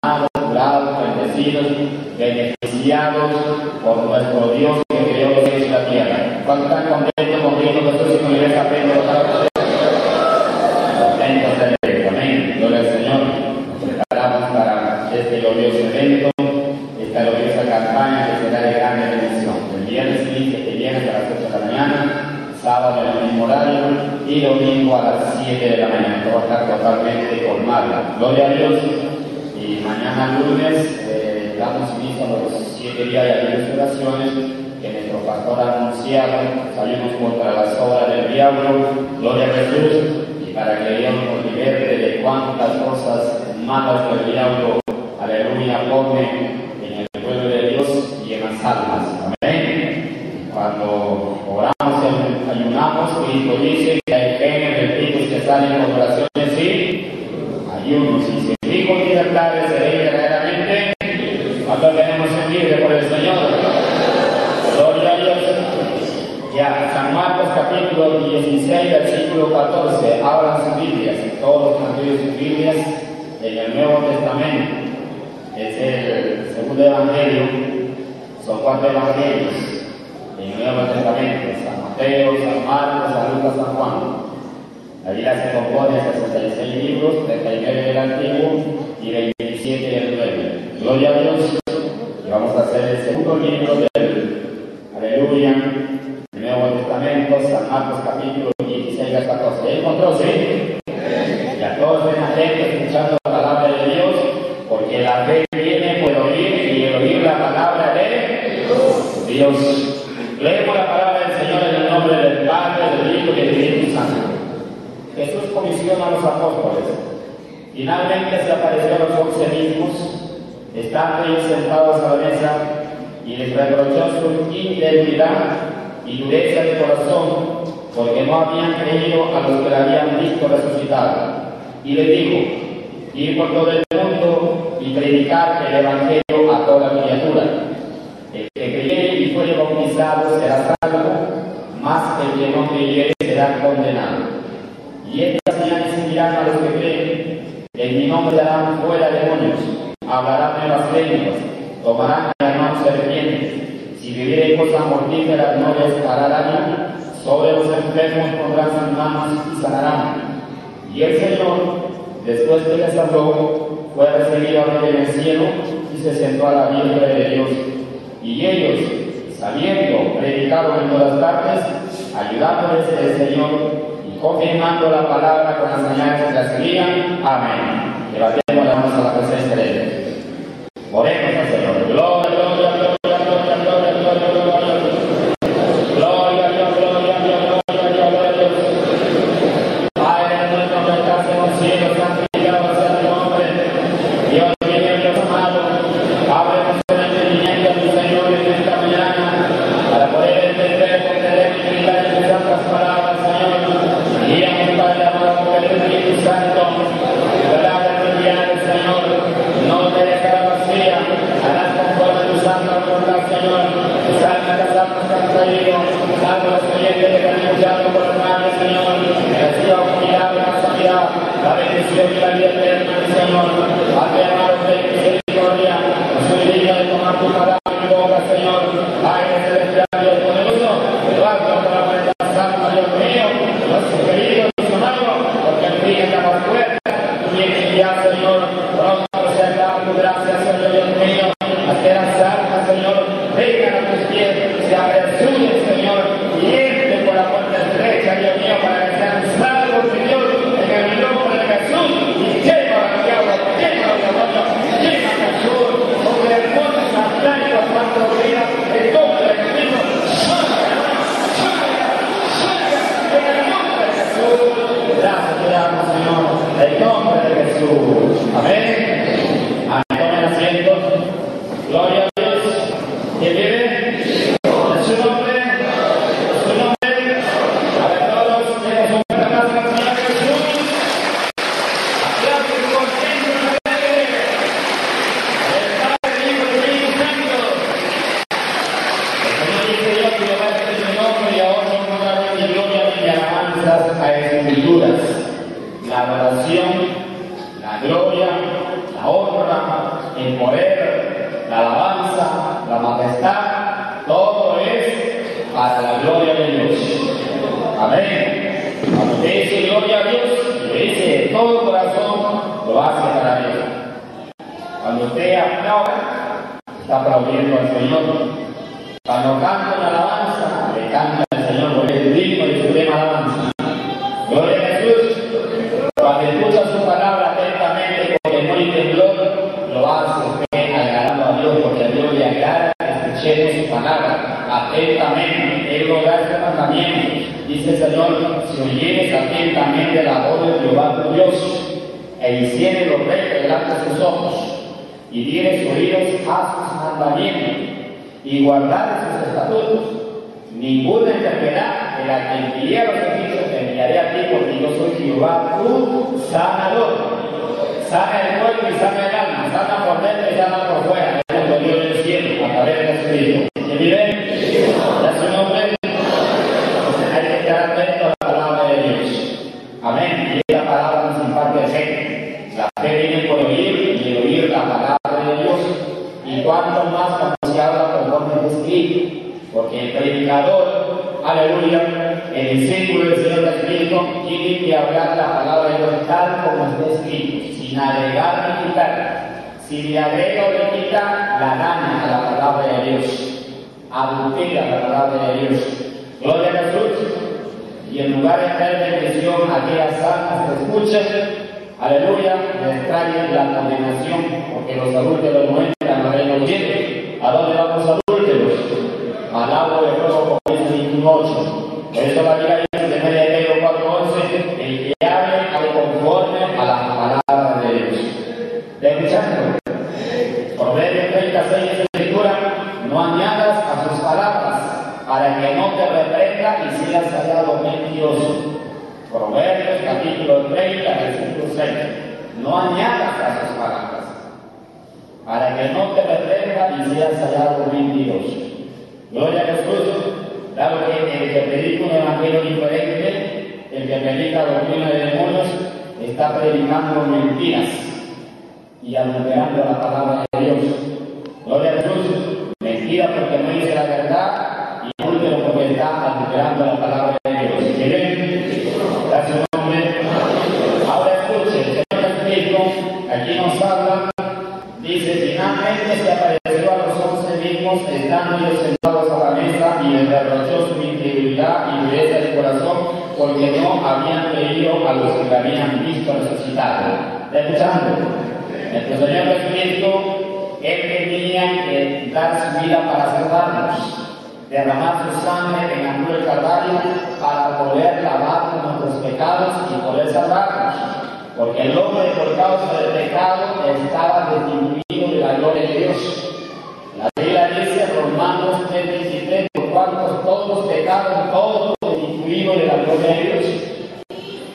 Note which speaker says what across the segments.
Speaker 1: sanados, curados, bendecidos, beneficiados por nuestro Dios que creó los cielos y la tierra. ¿Cuántos están contentos con Cristo Jesús y con la iglesia Pentecostal? Contentos de Él, amén. Gloria al Señor. Nos preparamos para este glorioso evento, esta gloriosa campaña que será de gran bendición. El viernes 15, que viene a las 8 de la mañana, sábado en el mismo horario y domingo a las 7 de la mañana. Todo va a estar totalmente colmado. Gloria a Dios. Y mañana lunes damos inicio a los 7 días de ayuno y oraciones que nuestro pastor ha anunciado. Salimos contra las obras del diablo. Gloria a Jesús. Y para que Dios nos liberte de cuantas cosas malas del diablo, aleluya, pone en el pueblo de Dios y en las almas. Amén. Cuando oramos y ayunamos, Cristo dice que hay genes de espíritus que salen con oraciones y ayunos. Y si el Hijo tiene claves, seréis verdaderamente cuando tenemos sentir por el Señor. Gloria a Dios. Ya, San Marcos capítulo 16, versículo 14. Abran sus Biblias, todos los que han sus Biblias en el Nuevo Testamento. Es el segundo evangelio, son 4 evangelios en el Nuevo Testamento: San Mateo, San Marcos, San Lucas, San Juan. La Biblia se compone de 66 libros, 39 del Antiguo y 27 del Nuevo. Gloria a Dios. Y vamos a hacer el segundo libro del Aleluya, el Nuevo Testamento, San Marcos capítulo 16 al 14. ¿Ya encontró, sí? Y a todos ven atentos escuchando la palabra de Dios, porque la fe viene por oír y el oír la palabra de Dios. Leemos la palabra del Señor en el nombre del Padre, del Hijo y del Espíritu Santo. Jesús comisiona a los apóstoles. Finalmente se apareció a los 11 mismos, estando ellos sentados a la mesa, y les reprochó su indebilidad y dureza de corazón, porque no habían creído a los que le habían visto resucitado. Y les dijo: ir por todo el mundo y predicar el Evangelio a toda criatura. El que creyere y fuere bautizado será salvo, mas el que no creyere será condenado. Y estas señales seguirán a los que creen: en mi nombre darán fuera demonios, hablarán nuevas lenguas, tomarán en las manos serpientes, si bebieren cosas mortíferas no les hará daño, sobre los enfermos pondrán sus manos y sanarán. Y el Señor, después que les habló, fue recibido en el cielo y se sentó a la diestra de Dios. Y ellos, saliendo, predicaron en todas partes, ayudándoles el Señor y confirmando la palabra con las señales que la seguían. Amén. Levantemos las manos a la presencia de Dios. Oremos al Señor. Gloria, gloria, gloria, gloria, gloria, gloria, gloria. Gloria, gloria, gloria, gloria, gloria a Dios. Padre nuestro que estás en los cielos, santificado sea tu nombre. Dios mío, Dios amado, ábrenos el entendimiento de tu Señor en esta mañana, para poder entender con credibilidad y tus santas palabras, Señor. Guíanos, Padre amado, por el Espíritu Santo. Palabra enviada, Señor, no te dejará vacía, harás conforme a tu santa voluntad, Señor. Salva las almas que han caído, salva los creyentes que han luchado por el mal, Señor. Reciba unidad y la sanidad, la bendición y la vida eterna, Señor. Padre amado, de misericordia, no soy digno de tomar tu palabra en mi boca, Señor. Padre celestial, Dios poderoso, te basto por la verdad santa, Dios mío, los queridos y sonados, porque el fin está más fuerte. Y ya, Señor, pronto se da tu gracia, Señor, Dios mío, a que las almas, Señor, vengan a tus pies, se apresuren, Señor, y entren por la puerta estrecha, Dios mío, para que sean salvos, Señor, en el nombre de Jesús, y lleva a la diablo, lleva a la diablo, lleva a Jesús, sobre el mundo satánico, cuando vida, el nombre de Cristo, en el nombre de Jesús. Gracias te damos, Señor, en el nombre de Jesús. Amén. Amén. Tomen asiento. Gloria a Dios. ¿Quién vive? En su nombre. el poder, la alabanza, la majestad, todo es para la gloria de Dios. Amén. Cuando usted dice gloria a Dios, lo dice de todo corazón, lo hace para Dios. Cuando usted aplaude, está aplaudiendo al Señor. Cuando canta una alabanza, le canta al Señor, porque es digno de suprema alabanza. Gloria a Jesús. Cuando escucha su palabra atentamente, con temor y temblor, lo hace usted agradando a Dios, porque a Dios le agrada que escuchemos su palabra atentamente. Él lo da este mandamiento. Dice el Señor: si oyeres atentamente la voz de Jehová tu Dios, e hicieres lo recto delante de sus ojos, y dieres oídos a sus mandamientos, y guardares sus estatutos, ninguna enfermedad de la que envié a los egipcios te enviaré a ti, porque yo soy Jehová tu sanador. Sana el cuerpo y sana el alma, sana por dentro y sana por fuera. Es lo Dios del cielo, a través de Jesucristo. ¿Se vive? ¿Ya su nombre? Entonces hay que estar atento a la palabra de Dios. Amén. Y esta palabra nos imparte fe. La fe viene por oír, y el oír la palabra de Dios. Y cuanto más cuando se habla conforme es escrito. Porque el predicador, aleluya, en el círculo del Señor Espíritu, tiene que hablar la palabra de Dios tal como está escrito, sin agregar ni quitar. Si le agrega o le quita, la daña a la palabra de Dios, adultera la palabra de Dios. Gloria a Jesús. Y en lugar de traer bendición a aquellas almas que escuchen, aleluya, les trae la condenación, porque los adúlteros no entran al reino de Dios. ¿A dónde vamos adúlteros? Al agua de fuego, como dice el 21:8. Por eso la Biblia dice de media de Pedro 4:11, el que hable conforme a la palabra de Dios. ¿Está escuchando? Proverbios 36 de Escritura: no añadas a sus palabras, para que no te reprenda y seas hallado mentiroso. Proverbios capítulo 30, versículo 6. No añadas a sus palabras, para que no te reprenda y seas hallado mentiroso. Gloria a Jesús. Claro que el que predica un evangelio diferente, el que predica doctrina de demonios, está predicando mentiras y adulterando la palabra de Dios. Gloria a Jesús. Mentira porque no dice la verdad, y adúltero porque está adulterando la palabra de Dios. ¿Quieren? Da su nombre. Ahora escuche, el Señor Espíritu aquí nos habla. Dice: finalmente se apareció a los 11 mismos, estando ellos sentados a la mesa, y les reprochó su integridad y dureza de corazón, porque no habían creído a los que le habían visto resucitado. ¿Está escuchando? El Señor Espíritu, Él tenía que dar su vida para salvarnos, derramar su sangre en la cruz del Calvario para poder lavar nuestros pecados y poder salvarnos. Porque el hombre, por causa del pecado, estaba destituido de la gloria de Dios. La Biblia dice, Romanos 3:23, por cuanto todos pecaron, todos destituidos de la gloria de Dios.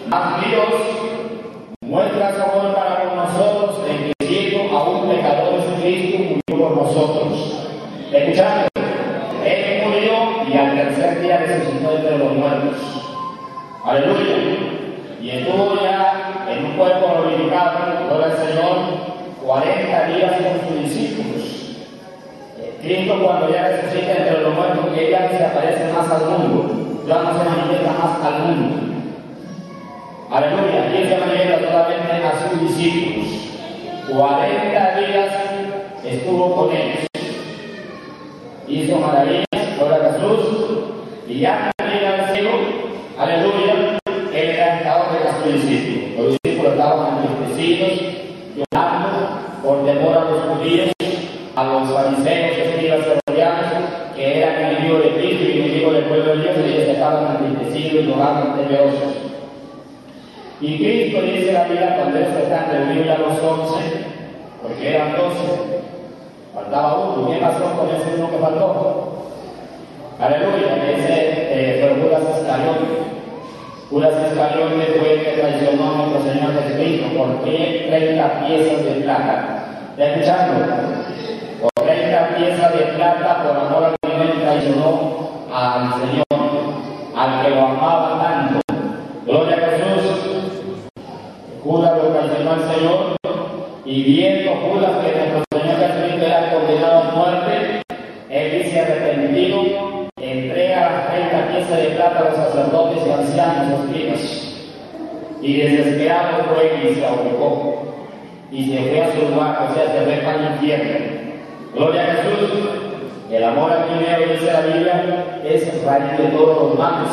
Speaker 1: Mas Dios muestra su amor para con nosotros, en que siendo aún pecadores, Cristo murió por nosotros. ¿Escuchando? Él murió y al tercer día resucitó entre los muertos. Aleluya. Y estuvo ya en un cuerpo glorificado, gloria al Señor, 40 días con sus discípulos. Cristo, cuando ya resucita entre los muertos, que ya se aparece más al mundo, ya no se manifiesta más al mundo. Aleluya. Y Él se manifiesta solamente a sus discípulos. 40 días estuvo con ellos. Hizo maravillas, gloria a Jesús, y ya llega al cielo, aleluya. Él era estado de sus discípulos. Los discípulos estaban entristecidos, llorando por temor a los judíos, a los fariseos, escribas herodianos, que eran enemigos de Cristo y enemigos del pueblo de Dios, y ellos estaban entristecidos y llorando temerosos. Y Cristo dice la Biblia, cuando ellos están reunidos ya los 11, porque eran 12, faltaba uno. ¿Qué pasó con ese uno que faltó? Aleluya. Ese fue Judas Iscariote. Judas Iscariote fue el que traicionó a nuestro Señor Jesucristo. ¿Por qué 30 piezas de plata? ¿Está escuchando? Por 30 piezas de plata, por amor al dinero, traicionó al Señor, al que lo amaba tanto. Gloria a Jesús. Judas lo traicionó al Señor, y viendo Judas que nuestro y desesperado fue y se ahorcó, y se fue a su lugar, o sea, se fue para el infierno. Gloria a Jesús. El amor al dinero, dice la Biblia, es raíz de todos los males,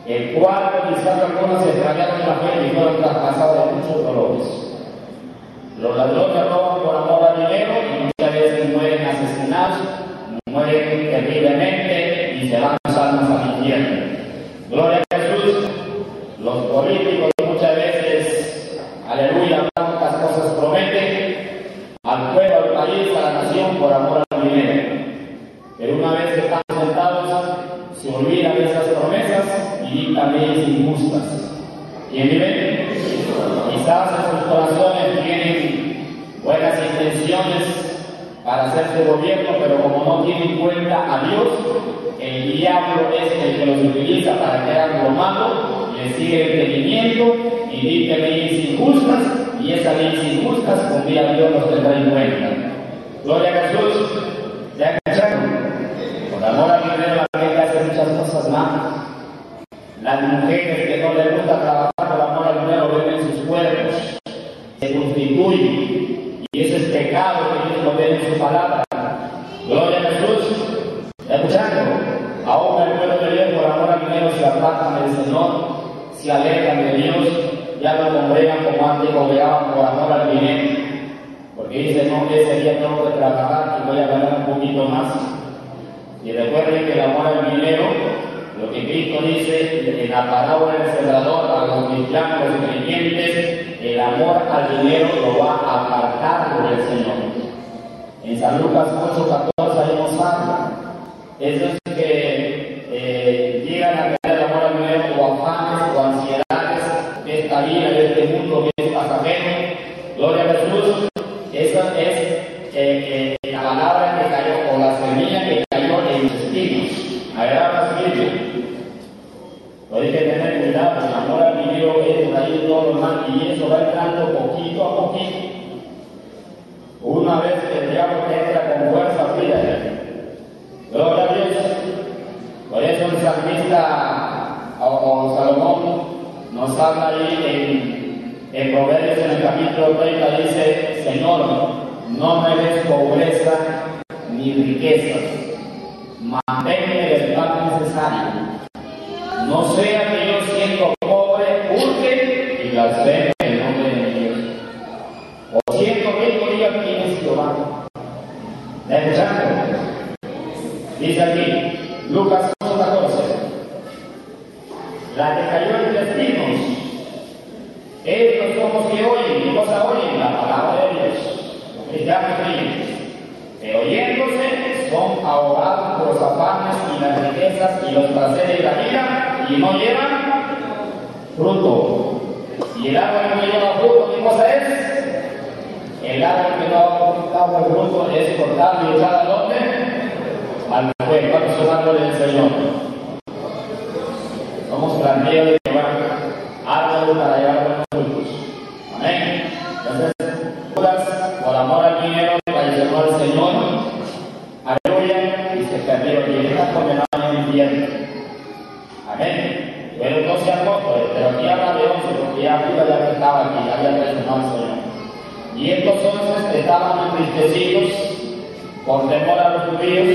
Speaker 1: el cual quizás algunos se extraviaron la fe y fueron traspasados de muchos dolores. Los ladrones roban por amor al dinero y muchas veces mueren asesinados, mueren terriblemente y se van las almas al infierno. Gloria a Jesús. Los políticos muchas veces, aleluya, tantas cosas prometen al pueblo, al país, a la nación por amor al dinero. Pero una vez que están sentados, se olvidan de esas promesas y dictan leyes injustas. ¿Quién vive? Quizás en sus corazones tienen buenas intenciones para hacer su gobierno, pero como no tienen en cuenta a Dios, el diablo es el que los utiliza para que hagan lo malo, les sigue entendimiento y dicten leyes injustas, y esas leyes injustas con día Dios los tendrá en cuenta. Gloria a Jesús. ¿Ya escucharon? Por amor al dinero la gente hace muchas cosas malas. Las mujeres que no les gusta trabajar por amor al dinero venden sus cuerpos, se prostituyen, y eso es pecado que Dios lo ve en su palabra. Gloria a Jesús. ¿Está escuchando? Aún el pueblo de Dios por amor al dinero se apartan del Señor, se alejan de Dios, ya no congregan como antes congregaban por amor al dinero, porque dicen, no, ese día tengo que trabajar y voy a ganar un poquito más. Y recuerden que el amor al dinero, lo que Cristo dice en la parábola del sembrador a los cristianos, los creyentes, el amor al dinero lo va a apartar del Señor. En San Lucas 8:14 ahí nos habla. Esos que llegan a tener el amor al dinero o afanes o ansiedades de esta vida, de este mundo que es pasajero. Gloria a Jesús. Esa es la palabra que cayó, o la semilla que cayó en los espinos. Agarrar la semilla. Pero hay que tener cuidado, el amor al dinero es raíz de todo lo mal, y eso va entrando poquito a poquito. Una vez que el diablo entra con fuerza, fíjate. Gloria a Dios. Por eso el salmista o Salomón nos habla ahí en Proverbios en el capítulo 30, dice: Señor, no me des pobreza ni riqueza, manténme el pan necesario. No sea que yo siendo pobre hurte y blasfeme el nombre de Dios. O siendo rico diga quién es Jehová. ¿Está escuchando? Dice aquí, Lucas 8:14. La que cayó entre espinos, estos somos que oyen, ¿qué cosa oyen? La palabra de Dios. Los cristianos creyentes. Que oyéndose son ahogados por los afanes y las riquezas y los placeres de la vida, y no llevan fruto. Y el árbol que no lleva fruto, ¿qué cosa es? El árbol que no da fruto es cortado y echado ¿a dónde? Al fuego. ¿Cuántos son árboles del Señor? Somos planteos de llevar árboles para llevar buenos frutos. Amén. Entonces, por amor al dinero, traicionó al Señor, aleluya, y se perdió, y está condenado en el infierno. Amén. Pero 12 apóstoles, pero aquí habla de 11, porque ya Judas ya no estaba aquí, ya había traicionado al Señor. Y estos 11 estaban entristecidos por temor a los judíos,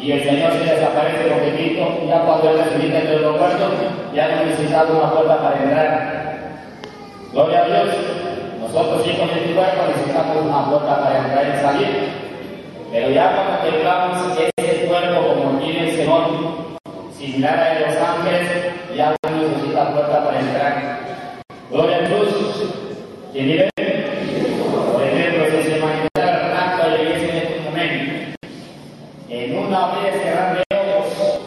Speaker 1: y el Señor se desaparece porque Cristo, ya cuando Él resucita entre los muertos, ya no necesitaba una puerta para entrar. Gloria a Dios. Nosotros hijos de tu cuerpo necesitamos una puerta para entrar y salir. Pero ya cuando tengamos ese cuerpo como tiene el Señor, similar a los ángeles, ya no necesita puerta para entrar. Gloria a Dios. ¿Quién vive? Por ejemplo, si se manifestara tanto a la iglesia en este momento, en una abrir y cerrar de ojos,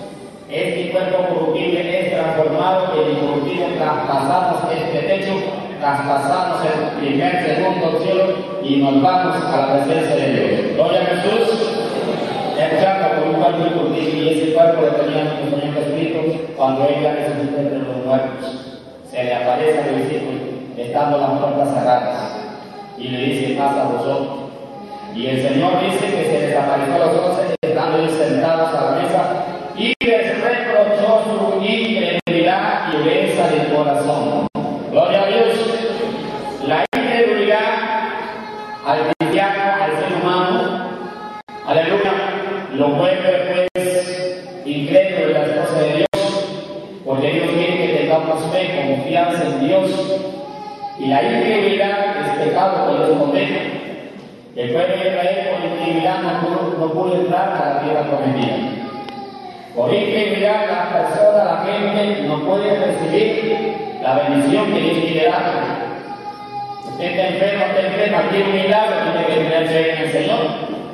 Speaker 1: este cuerpo corruptible es transformado, el incorruptible traspasamos este techo, traspasamos el primer, segundo cielo y nos vamos a la presencia de Dios. Gloria a Jesús. Escuchando por un cuerpo incorruptible, y ese cuerpo le tenía nuestro Señor Jesucristo cuando Él ya resucitó entre los muertos. Se le aparece al discípulo estando las puertas cerradas y le dice: paz a vosotros. Y el Señor dice que se les apareció a los 11 estando ellos sentados a la mesa y les reprochó su incredulidad y dureza del corazón. al cristiano, al ser humano, aleluya, lo vuelve pues incrédulo de las cosas de Dios, porque Dios quiere que tengamos fe, confianza en Dios, y la incredulidad es pecado que Dios condena. El pueblo de Israel por incredulidad no pudo entrar a la tierra prometida. Por incredulidad la persona, la gente no puede recibir la bendición que Dios quiere dar. Usted está enfermo, quiere un milagro, tiene que tener fe en el Señor.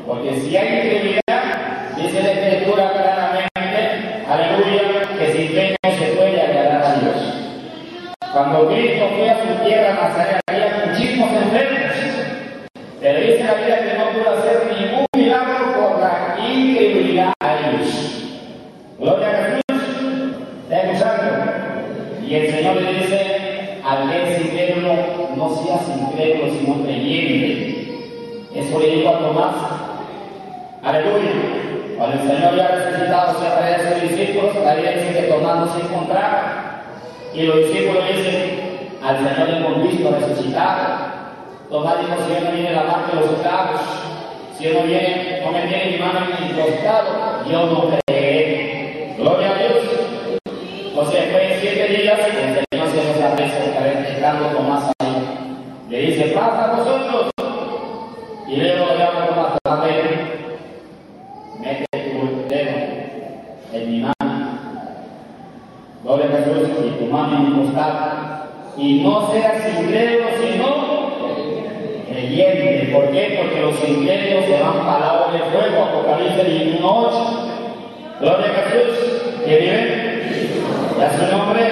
Speaker 1: Porque si hay incredulidad, dice la Escritura claramente, aleluya, que sin fe no se puede agradar a Dios. Cuando Cristo fue a su tierra Nazaret, había muchísimos enfermos. Pero dice la Biblia que no pudo hacer ningún milagro por la incredulidad a ellos. Gloria a Jesús. ¿Está escuchando? Y el Señor le dice al que es incrédulo, no seas incrédulo sino creyente. Eso le dijo a Tomás. Aleluya. Cuando el Señor ya resucitado se aparece a sus discípulos, la Biblia dice que Tomás no se encontraba. Y los discípulos dicen, al Señor le hemos visto resucitado. Tomás dijo, si yo no viene la mano de los clavos, si yo no me viene mi mano en mi costado, yo no creeré. Gloria a Dios. Entonces, después de 7 días, el Señor se nos aparece dejando Tomás ahí. Le dice, pasa a vosotros. Y luego le llama a Tomás, Tomás, mete tu dedo en mi mano. Gloria a Jesús, y tu mano en mi costado. Y no seas incrédulo, sino creyente. ¿Por qué? Porque los incrédulos se van para la obra de fuego. Apocalipsis 21:8. Gloria a Jesús. ¿Qué vive? ¿Ya su nombre?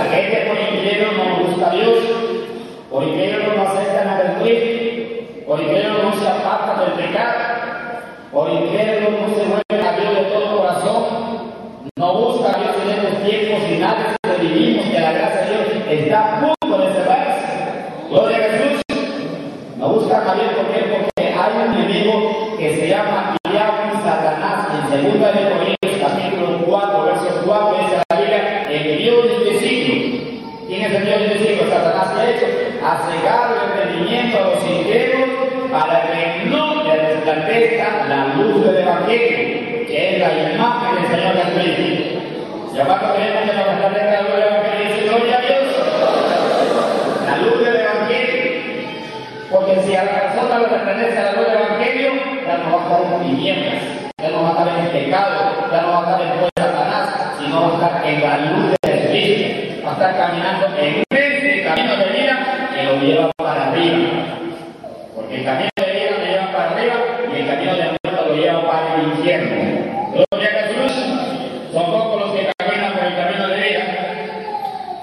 Speaker 1: Aquel que por incrédulo no busca a Dios, por incrédulo no aceptan a Cristo, por incrédulo no se aparta del pecado, por incrédulo no se vuelve a Dios de todo corazón, no busca a Dios en estos tiempos finales que vivimos, que la gracia de Dios está a punto de cerrarse. Gloria a Jesús. No buscan a Dios porque hay un enemigo que se llama diablo y Satanás. En 2 de Corintios capítulo 4, verso 4, dice la Biblia, el Dios de este siglo. ¿Quién es el Dios de este siglo? Satanás que ha hecho a cegar el entendimiento a los incrédulos para que no les resplandezca la luz del Evangelio, que es la imagen del Señor Jesucristo. Y abajo tenemos que nos resplandezca la luz del Evangelio. Dice, gloria a Dios. La luz del Evangelio. Porque si a la persona le pertenece a la luz del Evangelio, ya no va a estar en tinieblas, ya no va a estar en pecado, ya no va a estar en poder de Satanás, sino va a estar en la luz de Jesucristo. Va a estar caminando en ese camino de vida que lo lleva para arriba. Porque el camino de vida lo lleva para arriba y el camino de muerte lo lleva para el infierno. Gloria a Jesús. Son pocos los que caminan por el camino de vida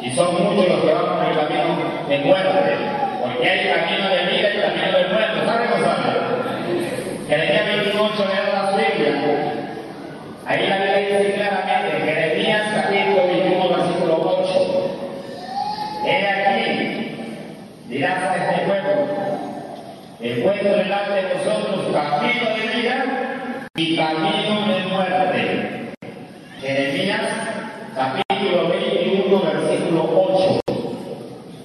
Speaker 1: y son muchos los que van por el camino de muerte. Porque hay camino de vida y camino de muerte. ¿Saben o no saben? Jeremías 21:8, leemos la Biblia. Ahí la Biblia dice claramente, Jeremías capítulo 21, versículo 8. He aquí, dirás a este pueblo, he puesto delante de vosotros camino de vida y camino de muerte. Jeremías capítulo 21, versículo 8.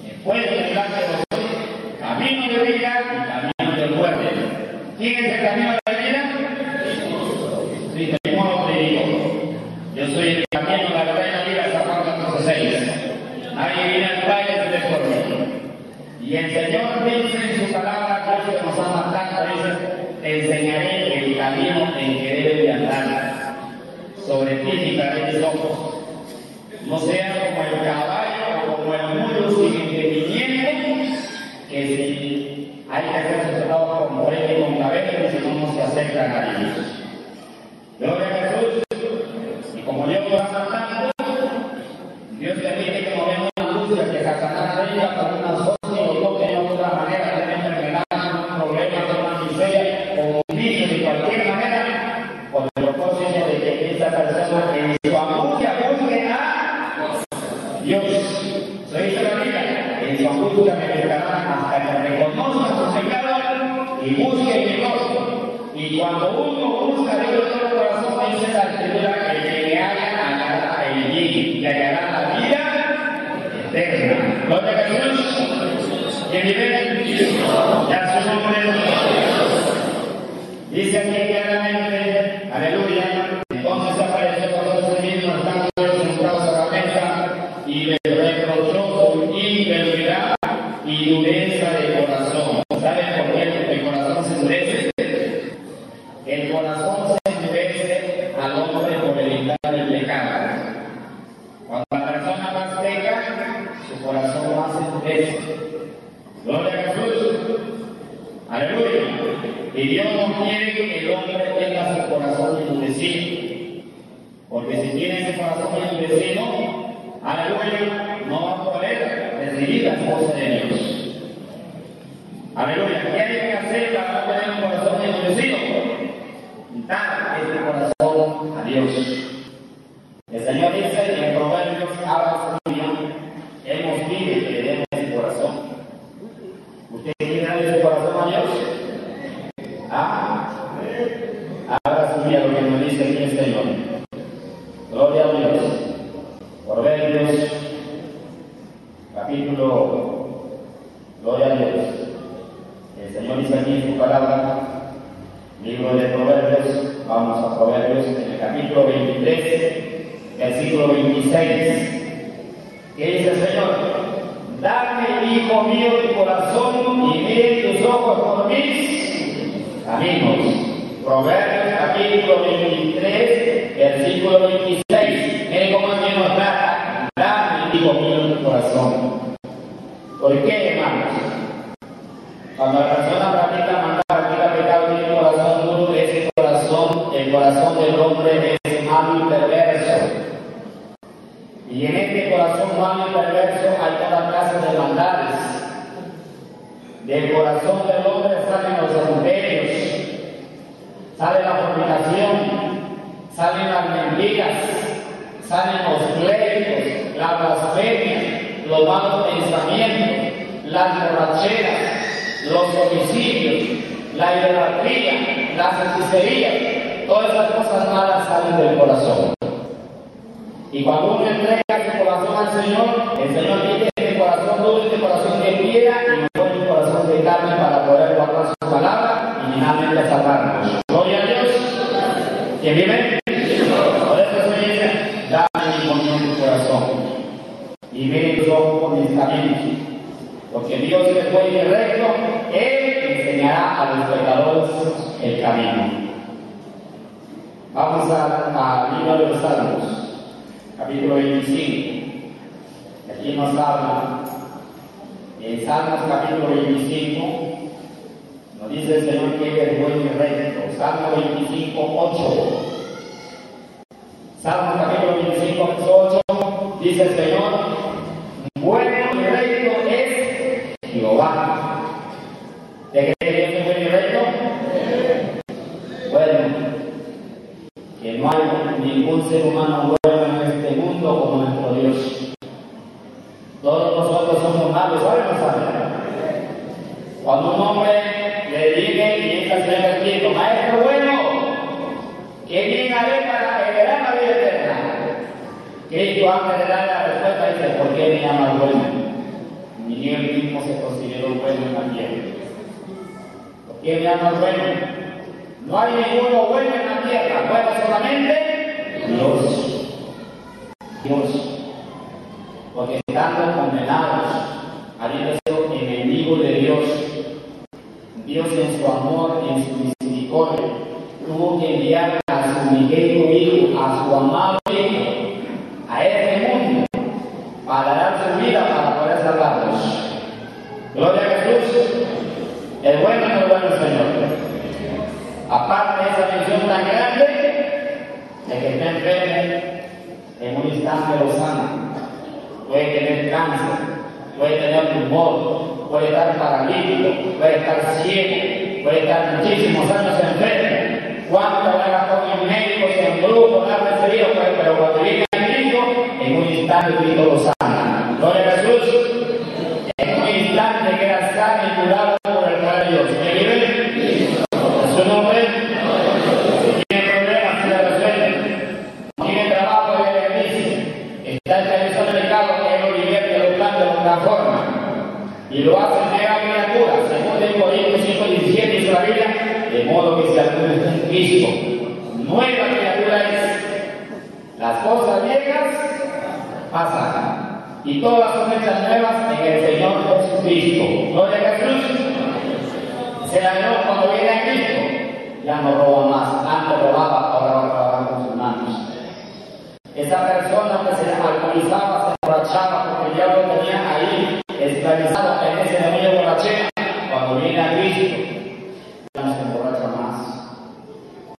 Speaker 1: He puesto delante de vosotros camino de vida y camino de muerte. ¿Quién es el camino de vida? Sí, mismo te digo. Yo soy el camino, la verdad y la vida, San Juan 14:6. Nadie viene al Padre desde por mí. Y el Señor dice en su palabra, que nos ama tanto, dice, te enseñaré el camino en que debes de andar. Sobre ti fijaré mis ojos. No seas como el caballo o como el mulo sin entendimiento, que si hay que hacer su trabajo con frente y con cabeza, y si no, no se acercan a Dios. Gloria a Jesús. Y como Dios nos ama tanto, Dios permite que nos demos una angustia, que Satanás venga para una socia o toque de otra manera, de una enfermedad, un problema, de una miseria, o un vicio, de cualquier manera, por el propósito de que esa persona en su angustia busque a Dios. Se dice la Biblia, en su angustia me buscarán hasta que reconozca su pecado y busque mi rostro. Y cuando uno busca a Dios de todo corazón, dice la Escritura que le hallará y hallará la vida eterna. Gloria a Jesús. ¿Quién vive? Ya endurece al hombre por evitar el pecado. Cuando la persona más peca, su corazón más se endurece. Gloria a Jesús. Aleluya. Y Dios no quiere que el hombre tenga su corazón endurecido. Porque si tiene ese corazón endurecido, aleluya, no va a poder recibir las cosas de Dios. Aleluya. ¿Qué hay que hacer para no tener un corazón endurecido? Dar este corazón a Dios. El Señor dice en Proverbios, habla su Biblia, Él nos pide que le demos su corazón. ¿Usted quiere darle su corazón a Dios? Habla su Biblia lo que nos dice aquí el Señor. Gloria a Dios. Proverbios, capítulo, gloria a Dios. El Señor dice aquí en su palabra, libro de Proverbios, vamos a Proverbios, en el capítulo 23, versículo 26. ¿Qué dice el Señor? Dame, hijo mío, tu corazón y mire tus ojos por mis caminos. Proverbios, capítulo 23, versículo 26. Mire cómo el Señor nos trata. Dame, hijo mío, tu corazón. ¿Por qué, hermanos? Cuando la persona practica pecado, tiene un corazón duro, ese corazón, el corazón del hombre es malo y perverso. Y en este corazón malo y perverso hay toda clase de maldades. Del corazón del hombre salen los adulterios, sale la fornicación, salen las mentiras, salen los pleitos, la blasfemia, los malos pensamientos, las borracheras, los homicidios, la idolatría, las hechicerías, todas esas cosas malas salen del corazón. Y cuando uno entrega su corazón al Señor, el Señor tiene este corazón duro, este corazón de piedra, y nos pone un corazón de carne para poder guardar su palabra y finalmente salvarnos. Gloria a Dios. ¿Quién vive? Por eso se dice, dame mi comunión tu corazón y mire tus ojos por mis caminos. Porque Dios es bueno y recto, Él enseñará a los pecadores el camino. Vamos al libro de los Salmos, capítulo 25. Aquí nos habla, en Salmos capítulo 25, nos dice el Señor que Él es bueno y recto. Salmo 25, 8. Salmo capítulo 25, 8, dice el Señor, bueno y recto es Jehová. ¿De qué Dios es bueno y recto? Bueno, que no hay ningún ser humano bueno en este mundo como nuestro Dios. Todos nosotros somos malos, ¿saben o no saben? Cuando un hombre le dice y entra el Señor diciendo, maestro bueno, ¿qué bien haré para heredar la vida eterna? Cristo antes de dar la respuesta dice, ¿por qué me llamas bueno? Ni él mismo se consideró bueno en la tierra. ¿Por qué me llamas bueno? No hay ninguno bueno en la tierra, bueno solamente Dios. Dios. Porque estando condenados, habiendo sido enemigos de Dios, Dios en su amor y en su misericordia tuvo que enviar a su unigénito Hijo, a su amado Hijo, a este mundo, para dar su vida para poder salvarnos. Gloria a Jesús. Es bueno y es bueno el Señor. Aparte de esa misión tan grande, de que esté enfermo, en un instante lo sana. Puede tener cáncer, puede tener tumor, puede estar paralítico, puede estar ciego, puede estar muchísimos años enfermo. ¿Cuánto habrá gastado en médicos, en grupos, en recibido? Pero cuando viene a Cristo, en un instante Cristo lo sana. Gloria a Jesús. En un instante queda sano y curado por el poder de Dios. ¿Me vive? ¿En su nombre? ¿Tiene problemas? ¿Se le resuelve? ¿Tiene trabajo? ¿Le bendice? Está en el pecado, Él lo divierte, lo cambia, lo transforma. Y lo hace entregar criatura. Según el Corintios 5:17 dice la Biblia, de modo que si alguno está en Cristo, nueva criatura es. Las cosas viejas pasan y todas son hechas nuevas en el Señor Jesucristo. Gloria a Jesús. Se la dio cuando viene a Cristo. ya no roba más. Antes robaba, ahora va a trabajar con sus manos. Esa persona que se alcoholizaba, se emborrachaba, porque el diablo tenía ahí esclavizado en ese demonio de borrachera. Cuando viene a Cristo, ya no se emborracha más.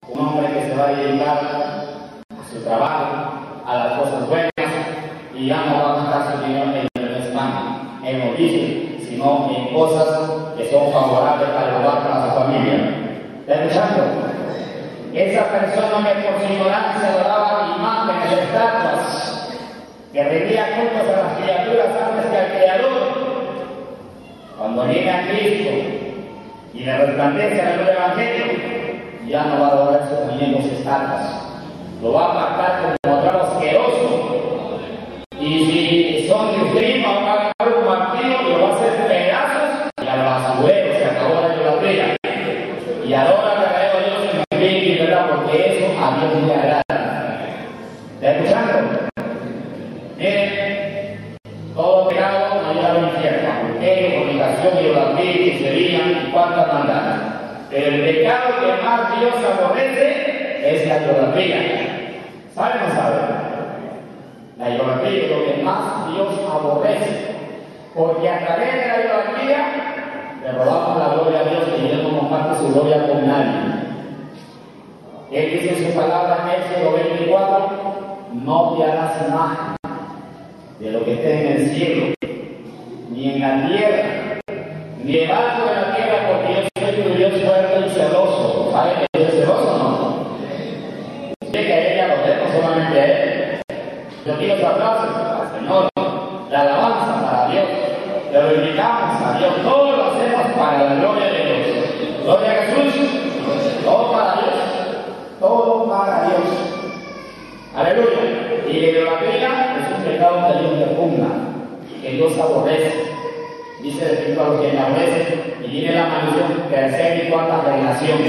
Speaker 1: Un hombre que se va a dedicar a su trabajo, a las cosas buenas, y ya no va a gastar su dinero en el spam, en noticias, sino en cosas que son favorables para ayudar a su familia. ¿Está escuchando? Esa persona que por su ignorancia adoraba imágenes, estatuas, que rendía cultos a las criaturas antes que al Creador, cuando viene a Cristo y le resplandece el Evangelio, ya no va a adorar sus muñecos estatuas, lo va a apartar como algo asqueroso. Y si son de usted, va a agarrar un martillo y lo va a hacer pedazos y al basurero. Se acabó la idolatría. Y adora al verdadero Dios en espíritu y verdad, porque eso a Dios le agrada. ¿Está escuchando? Miren, todo pecado no lleva al infierno. Adulterio, fornicación, idolatría, hechicería y cuantas maldades. Pero el pecado que más Dios aborrece es la idolatría. ¿Saben o no saben? La idolatría es lo que más Dios aborrece, porque a través de la idolatría le robamos la gloria a Dios y Dios no comparte su gloria con nadie. Él dice en su palabra en Éxodo 24, no te harás imagen de lo que esté en el cielo, ni en la tierra, ni debajo de la tierra, porque yo soy tu Dios fuerte y celoso. ¿Sabe que Dios es celoso o no? Usted que a ella lo ve, no solamente a él. Yo quiero que aplausos al Señor, la alabanza para Dios, le glorificamos a Dios, todo lo hacemos para la gloria de Dios. Gloria a Jesús, todo para Dios, todo para Dios. Aleluya. Y la idolatría es un pecado que Dios repugna, que Dios aborrece. Dice el Espíritu a los que me aborrecen, y viene la maldición, tercera y cuarta generación.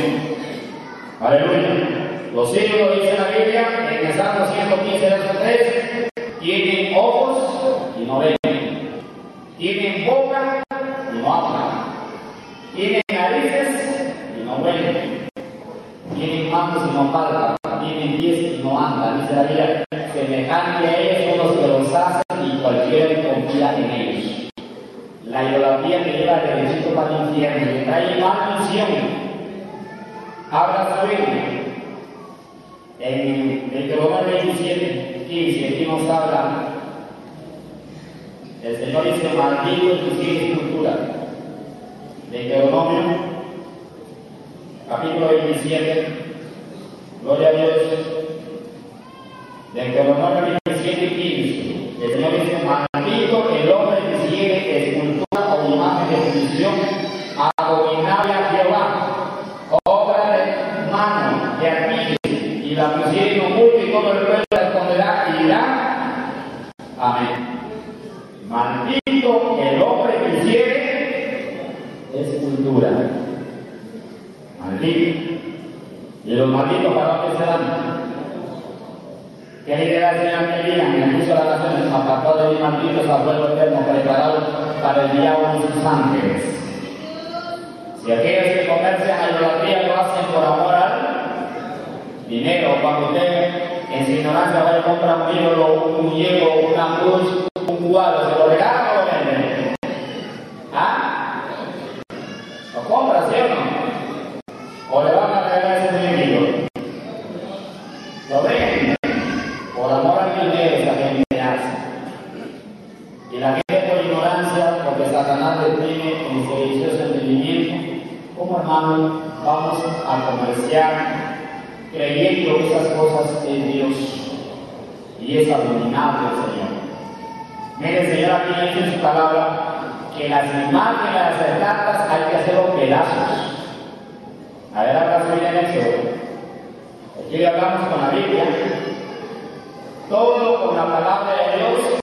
Speaker 1: Aleluya. Los ídolos, dice la Biblia, en el Salmo 115, verso 3, tienen ojos y no ven, tienen boca y no hablan, tienen narices y no huelen, tienen manos y no palpan, tienen pies y no andan. Dice la Biblia, semejante a ellos son los que los hacen y cualquiera confía en ellos. La idolatría que lleva derechito para el infierno, que trae maldición. Habla su Biblia. En Deuteronomio 27, 15, aquí nos habla, el Señor dice, maldito el que sigue escultura. Deuteronomio, capítulo 27, gloria a Dios. Deuteronomio 27, 15, el Señor dice, maldito el hombre que sigue escultura o imagen de fundición, abominable a Jehová, obra de mano, de arpillo, y la pusiera en oculto y todo el pueblo la esconderá y dirá, amén. Maldito el hombre que hiciere escultura. Maldito. Y los malditos para dónde se dan. ¿Qué le dirá el Señor que digan? En el curso de las naciones, apartado de mis malditos al pueblo eterno, preparado para el diablo y sus ángeles. Si aquellos que comercian a idolatría lo hacen por amor al dinero, cuando usted en su ignorancia va a comprar un libro, un muñeco, una cruz, un cuadro, ¿se lo regalan o lo venden? ¿Ah? ¿Lo compra, sí o no? ¿O le van a regalar ese muñequito? Lo venden. Por amor al dinero esa gente hace. Y la gente por ignorancia, porque Satanás le tiene en su delicioso entendimiento, como hermano, vamos a comerciar creyendo que esas cosas es Dios y es abominable el Señor. Mire, el Señor aquí dice en su palabra que las imágenes, las estatuas hay que hacerlos pedazos. A ver, ahora soy en Éxodo. Aquí hablamos con la Biblia, todo con la palabra de Dios,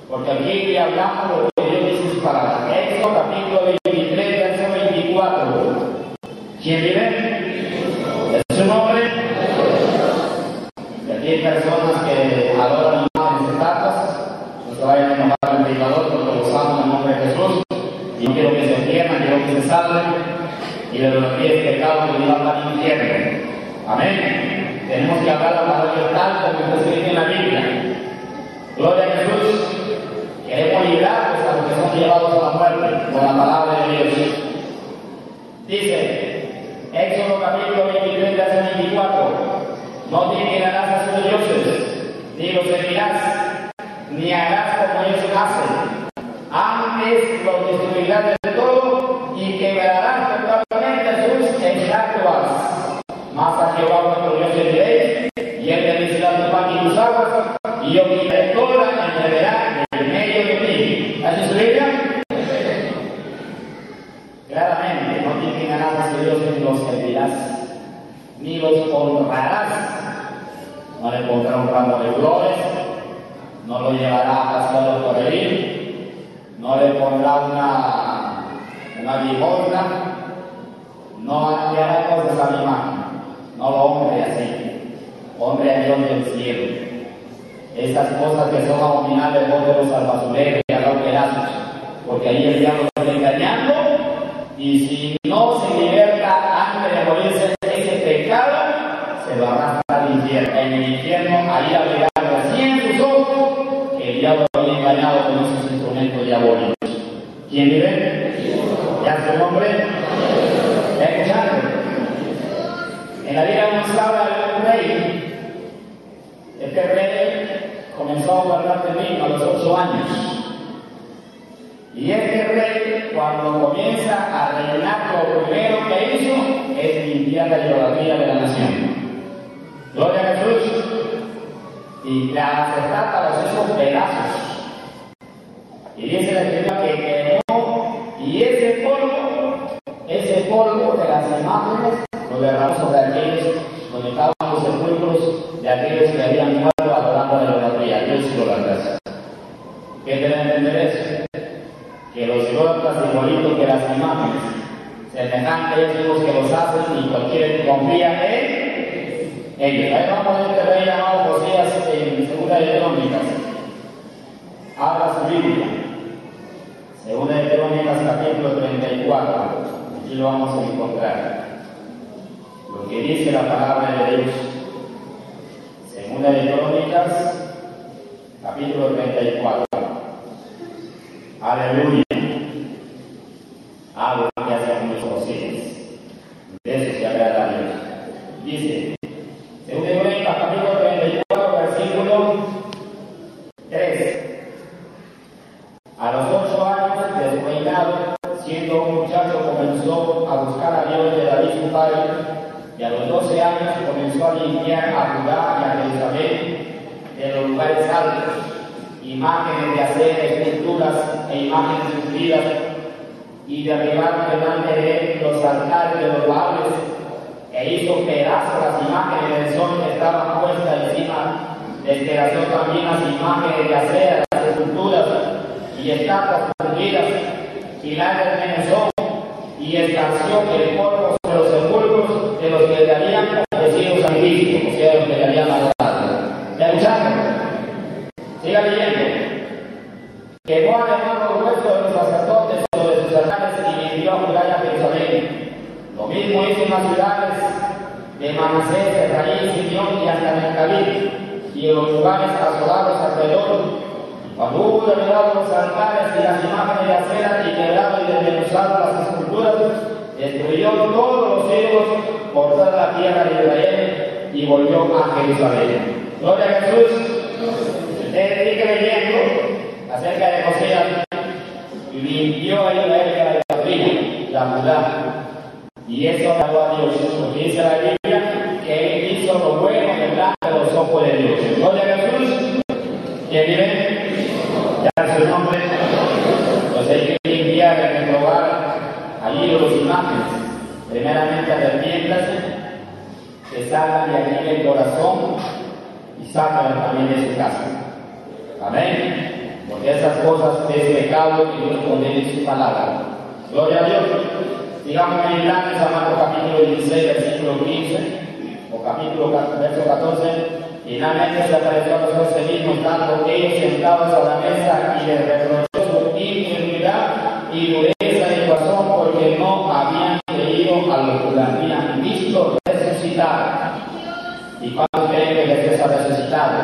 Speaker 1: porque aquí hablamos lo que Dios dice en su palabra. Éxodo capítulo 23, verso 24. ¿Quién vive? ¿Es su nombre? Y aquí hay personas que adoran imágenes estatuas, no se vayan a enojar al predicador porque los amo en el nombre de Jesús, y no quiero que se pierdan, quiero que se salven. y de los 10 pecados que llevan al infierno. Amén. Tenemos que hablar la palabra de tal como está escrito en la Biblia. Gloria a Jesús. Queremos librarnos a los que son llevados a la muerte con la palabra de Dios. Dice, Éxodo capítulo 23, verso 24, no te inclinarás a sus dioses, ni los servirás, ni harás como ellos hacen. Antes los destruirás de todo y quebrarás totalmente sus estatuas. Mas a Jehová vuestro Dios serviréis, y él bendecirá tu pan y tus aguas, y yo quitaré toda la enfermedad en medio de ti. ¿Has su Biblia? Claramente, no te inclinarás a sus dioses, ni los servirás, ni los honrarás. No le pondrá un ramo de flores, no lo llevará a pasear por el, no le pondrá una limosna, no le hará cosas a mi mano, no lo honre así, honre a Dios del cielo. Esas cosas que son abominables, póntelos al basurero y a los pedazos, porque ahí el diablo está engañando, y si no se liberta antes de morirse ese pecado, se lo arrastra al infierno. En el infierno, ahí abrirá recién sus ojos que el diablo lo había engañado con esos instrumentos diabólicos. ¿Quién vive? ¿Ya su nombre? ¿Ya escucharon? En la vida nos habla de un rey. Este rey comenzó a guardar de vino a los 8 años. Y este rey, cuando comienza a reinar, lo primero que hizo es limpiar la idolatría de la nación. Gloria a Jesús. Y las estatuas los hizo pedazos. Y dice la Escritura que quemó, y ese polvo de las imágenes lo derramó sobre aquellos donde estaban los sepulcros de aquellos que habían muerto adorando a la idolatría. Dios y lo gracias. ¿Qué deben entender eso? Que los idólatras igualitos que las imágenes, semejantes son los que los hacen y cualquiera que confía en ellos. Ahí vamos a ver este rey llamado Josías en Segunda de Crónicas. Abra su Biblia. Segunda de Crónicas, capítulo 34. Aquí lo vamos a encontrar. Lo que dice la palabra de Dios. Segunda de Crónicas, capítulo 34. Aleluya. Algo que hacen muchos Josías. De eso se agrada a Dios. Dice, según de Crónicas, capítulo 34, versículo 3. A los 8 años de su reinado, siendo un muchacho, comenzó a buscar a Dios de David su padre, y a los 12 años comenzó a limpiar a Judá y a Jerusalén de los lugares altos, imágenes de acera, esculturas e imágenes fundidas, y derribaron delante de él los altares de los baales, e hizo pedazos las imágenes del sol que estaban puestas encima, despedació también las imágenes de acera, las esculturas y estatuas fundidas, y las desmenuzó, y esparció el polvo sobre los sepulcros de los que le habían ofrecido sacrificio, o sea, los que le habían adorado. ¿Me escucharon? Siga leyendo. Quemó además los huesos de los sacerdotes sobre sus altares y limpió a Judá y a Jerusalén. Lo mismo hizo en las ciudades de Manasés, Efraín, Simeón y hasta Neftalí, y en los lugares asolados alrededor. Cuando hubo derribado los altares y las imágenes de acera y quebrado y desmenuzado las esculturas, destruyó todos los ídolos por toda la tierra de Israel y volvió a Jerusalén. Gloria a Jesús. Usted sigue leyendo acerca de Josías, limpió a Israel de la idolatría, la Judá, y eso agradó a Dios, porque dice la Biblia que él hizo lo bueno delante de los ojos de Dios. Gloria a Jesús. ¿Quién vive? Ya su nombre. Entonces hay que limpiar en el hogar allí los imágenes. Primeramente arrepiéntase, que salgan de aquí del corazón y salgan también de su casa. Amén. Porque esas cosas es pecado y Dios condena en su palabra. Gloria a Dios. Sigamos meditando en San Marcos capítulo 16, versículo 15, o capítulo verso 14. Finalmente se apareció a los 12 mismos, estando ellos sentados a la mesa, y les reprochó su ingenuidad y dureza de corazón, porque no habían creído a los que lo habían visto resucitar. ¿Y cuándo creen que Jesús ha resucitado?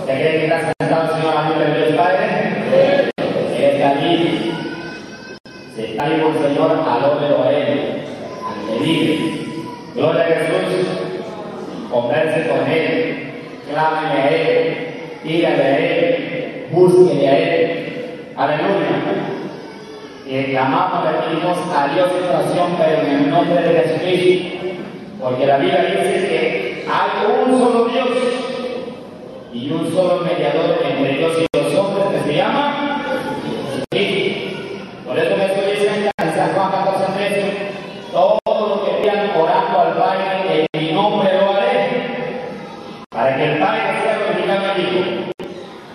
Speaker 1: ¿Te creen que está sentado el Señor a la de Dios Padre? Él está allí. Si está vivo el Señor, alóbelo a Él, al que vive. Gloria a Jesús, converse con Él, clámele a Él, dígale a Él, búsquele a Él. Aleluya. Y clamamos, le pedimos a Dios en oración, pero en el nombre de Jesucristo, porque la Biblia dice que hay un solo Dios y un solo mediador entre Dios y los hombres, que se llama Jesucristo. Por eso Jesús dice en San Juan 14:13, todo lo que pidan orando al Padre en mi nombre lo haré, para que el Padre sea glorificado en el Hijo.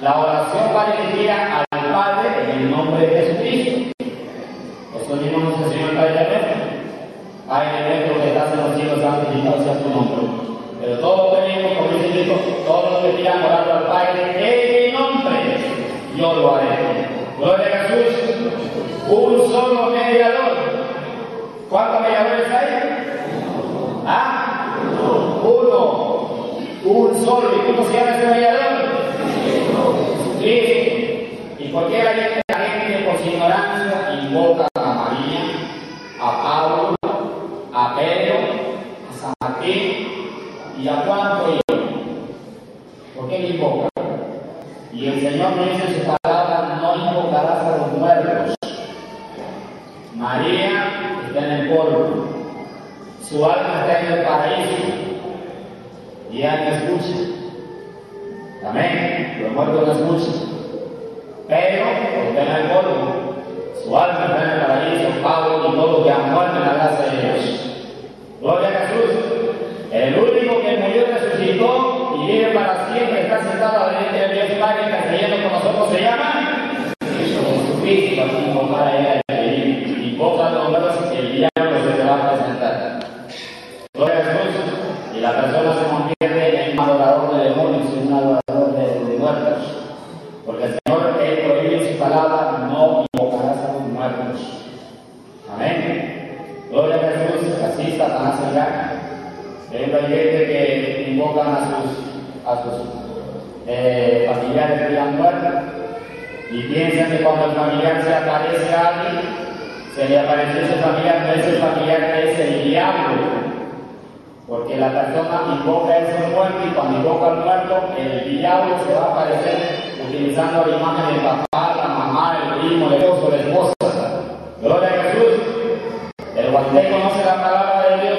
Speaker 1: La oración va dirigida al Padre en el nombre de Jesucristo. Nosotros mismos nos enseñó el Padre eterno. Padre nuestro que estás en los cielos, santificado sea tu nombre. Pero todo lo que venimos, como dice Cristo, todo lo que pidan orando al Padre en mi nombre, yo lo haré. Gloria a Jesús. Un solo mediador. ¿Cuántos mediadores hay? ¿Ah? Uno. Un solo. ¿Y cómo se llama ese mediador? Cristo. ¿Y por qué la gente por su ignorancia invoca a María, a Pablo, a Pedro, a San Martín y a Juan? ¿Por qué le invoca? Y el Señor me dice en su palabra: no invocarás a los muertos. María está en el polvo, su alma está en el paraíso y ella no escucha. Amén. Los muertos no escuchan. Pedro está en el polvo, su alma está en el paraíso. Pablo y todos que han muerto en la gracia de Dios. Gloria a Jesús. El único que murió y resucitó y vive para siempre, está sentado a la derecha de Dios Padre, intercediendo con nosotros, se llama Jesucristo. Vamos a invocar a Él. Invoca a los muertos y el diablo se te va a presentar. Gloria a Jesús. Y la persona se convierte en un adorador de demonios y un adorador de muertos. Porque el Señor prohíbe en su palabra: no invocarás a los muertos. Amén. Gloria a Jesús. Así Satanás se engaña. Hay gente que invocan a sus familiares que han muerto y piensan que cuando el familiar se aparece a alguien, se le apareció ese familiar, no es el familiar, es el diablo. Porque la persona invoca a ese muerto y cuando invoca al muerto, el diablo se va a aparecer utilizando la imagen del papá, la mamá, el primo, el esposo, la esposa. Gloria a Jesús. El guateque conoce la palabra de Dios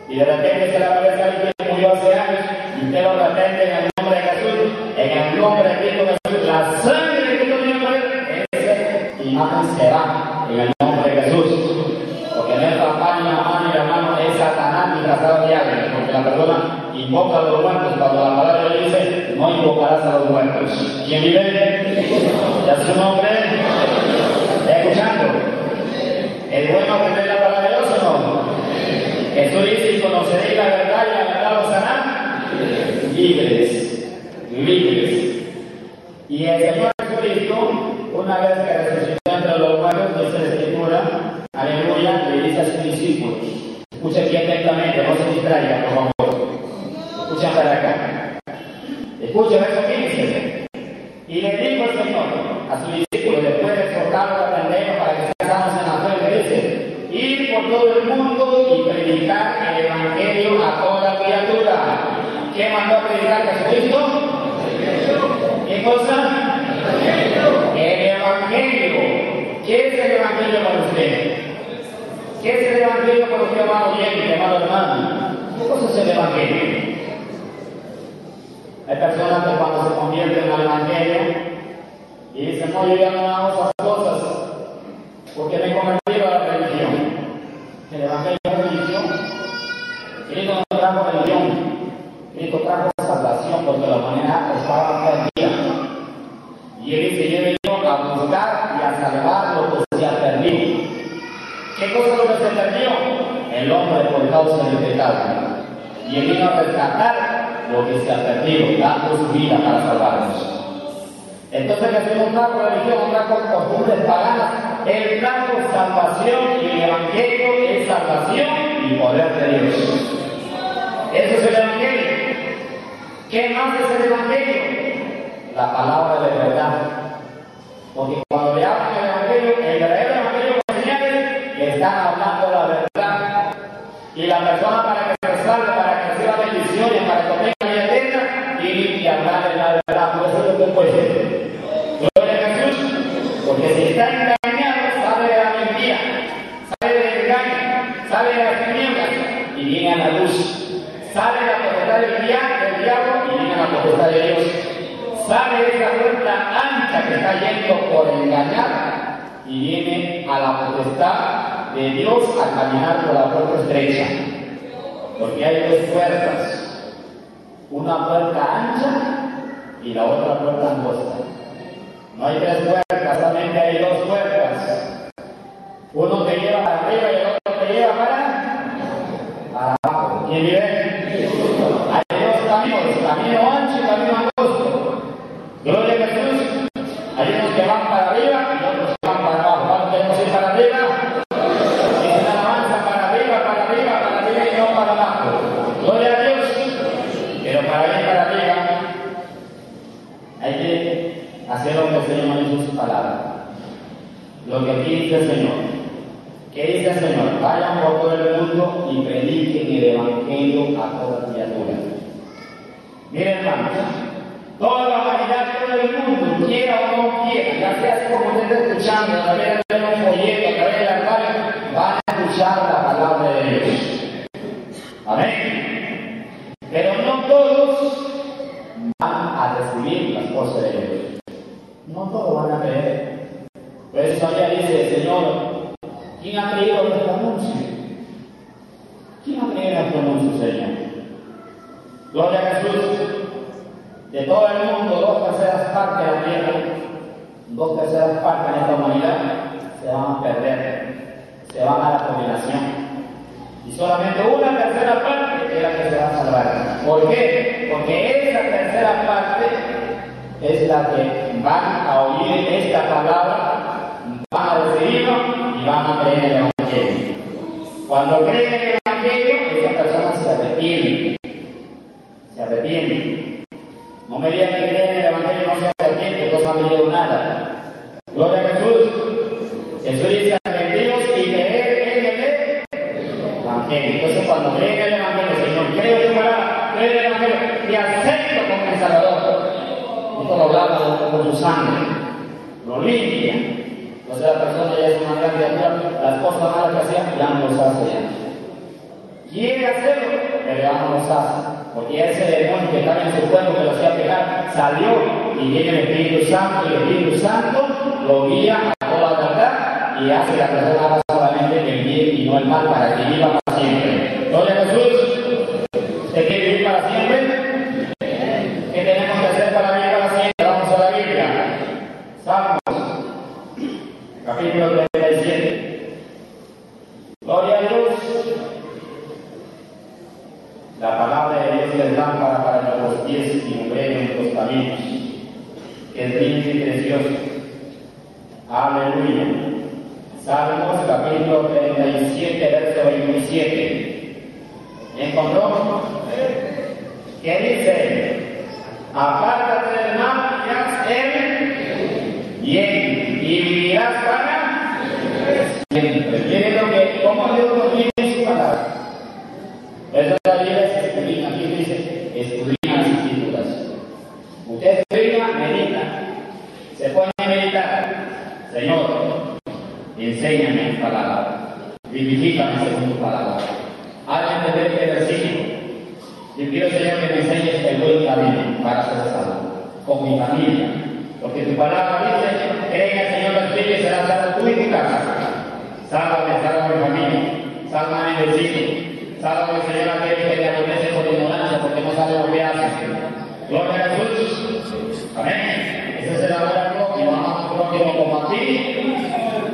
Speaker 1: y de repente se le aparece a alguien que murió hace años y usted lo repente en el nombre de Jesús, en el nombre de Cristo Jesús. La sangre de Cristo tiene poder, esa imagen se va en el nombre de Jesús. Porque no es papá, ni mamá, ni hermano, es Satanás disfrazado de alguien. Porque la persona invoca a los muertos cuando la palabra de Dios dice: no invocarás a los muertos. ¿Quién vive? ¿Ya su nombre? ¿Está escuchando? ¿Es bueno aprender la palabra de Dios o no? Jesús dice: y conoceréis la verdad y la verdad os hará libres. Libres. Y el Señor Jesucristo, una vez que resucitó entre los muertos, dice la Escritura, aleluya, le dice a sus discípulos. Escuchen bien atentamente, no se distraigan, por favor. Escuchen para acá. Escuchen eso 15. Y le dijo el Señor a sus discípulos, después de exhortarlos a aprender para que sean sanos en la fe, le dice: ir por todo el mundo y predicar el Evangelio a toda criatura. ¿Qué mandó a predicar Jesucristo? ¿Qué cosa? El Evangelio. ¿Qué es el Evangelio para usted? ¿Qué es el Evangelio para usted, amado oyente, amado hermano? ¿Qué cosa es el Evangelio? Hay personas que cuando se convierten al Evangelio y dicen: no, yo ya no hago esas cosas porque me he convertido a la religión. El Evangelio es religión. Cristo no trajo religión. Cristo trajo salvación porque la humanidad estaba perdida. Y Él dice: yo he venido a buscar y a salvar lo que se ha perdido. ¿Qué cosa es lo que se perdió? El hombre por causa del pecado. Y Él vino a rescatar lo que se ha perdido, dando su vida para salvarnos. Entonces Jesús no trajo religión, no trajo costumbres paganas Él trajo salvación y el Evangelio es salvación y poder de Dios. Eso es el Evangelio. ¿Qué más es el Evangelio? La palabra de verdad. Porque cuando le hablan del Evangelio, el verdadero Evangelio le están hablando la verdad. Y la persona para que se salve, para que reciba bendiciones, para que obtenga la vida eterna, tiene que hablar de la verdad. Por eso es lo que puede ser. Gloria a Jesús. Porque si está engañado, sale de la mentira, sale del engaño, sale de las tinieblas y viene a la luz. Sale de la potestad del diablo y viene a la potestad de Dios. Sale de esa puerta ancha que está yendo por engañar y viene a la potestad de Dios a caminar por la puerta estrecha. Porque hay dos puertas, una puerta ancha y la otra puerta angosta. No hay tres puertas, solamente hay dos puertas. Uno te lleva para arriba y el otro te lleva para abajo. ¿Quién vive? Hay dos caminos, camino ancho y camino angosto. Gloria a Jesús. Hay unos que van para arriba y otros que van para abajo. ¿Cuántos queremos ir para arriba? Y una alabanza para arriba y no para abajo. Gloria a Dios. Pero para ir para arriba hay que hacer lo que el Señor dice en su palabra. Lo que aquí dice el Señor. ¿Qué dice el Señor? Vayan por todo el mundo y prediquen el Evangelio a toda criatura. Miren, hermanos, toda la humanidad, todo el mundo, quiera o no quiera, ya sea así como usted está escuchando, a través de un folleto, a través de la radio, van a escuchar la palabra de Dios. Amén. Pero no todos van a recibir las cosas de Dios. No todos van a creer. Por eso todavía dice el Señor, ¿quién ha creído nuestro anuncio? ¿Quién ha creído nuestro anuncio, Señor? Gloria a Jesús. De todo el mundo, 2/3 partes de la tierra, 2/3 partes de esta humanidad se van a perder, se van a la condenación. Y solamente 1/3 parte es la que se va a salvar. ¿Por qué? Porque esa tercera parte es la que van a oír esta palabra, van a recibirlo y van a creer en el Evangelio. Cuando creen en el Evangelio, esa persona se arrepiente. Se arrepiente. No me digan que creen en el Evangelio no se arrepiente, no se han leído nada. Gloria a Jesús. Jesús dice arrepentidos y creer en el Evangelio. Entonces cuando creen en el Evangelio, Señor, creo en tu palabra, creo en el Evangelio y acepto como mi Salvador. Esto lo lava con su sangre, lo limpia. Entonces la persona ya es una gran criatura, las cosas malas que hacía ya no los hace ya. Quiere hacerlo, pero ya no los hace. Porque ese demonio que estaba en su cuerpo que lo hacía pecar, salió y viene el Espíritu Santo, y el Espíritu Santo lo guía a toda la verdad y hace que la persona haga solamente el bien y no el mal para que viva para siempre. Gloria a Jesús. ¿Usted quiere vivir para siempre? ¿Qué tenemos que hacer para vivir para siempre? Vamos a la Biblia. Salmos, capítulo 37. Gloria a Dios. La palabra de Dios es lámpara para nuestros pies y lumbrera en nuestros caminos. Es lindo y precioso. Aleluya. Salmos capítulo 37, verso 27. ¿Encontró? ¿Qué dice? Apártate del mal y haz el bien y vivirás para siempre. Miren lo que, cómo Dios nos dice en su palabra. Eso la Biblia se escudriña, aquí dice, escudriña las escrituras. Usted escudriña, medita. Se pone a meditar. Señor, enséñame tu palabra. Vivifícame según tu palabra. Hazme entender este versículo. Yo quiero, Señor, que me enseñes el buen camino para ser salvo. Con mi familia. Porque tu palabra dice, cree en el Señor los tuyos y serás salvo tú y tu casa. Sálvame, sálvame mi familia. Sálvame en el sitio. Sálvame, Señor, aquel que te aborrece por ignorancia, porque no sabe lo que hace. Gloria a Jesús. Amén. Ese es el amor al prójimo. Amamos al prójimo como a ti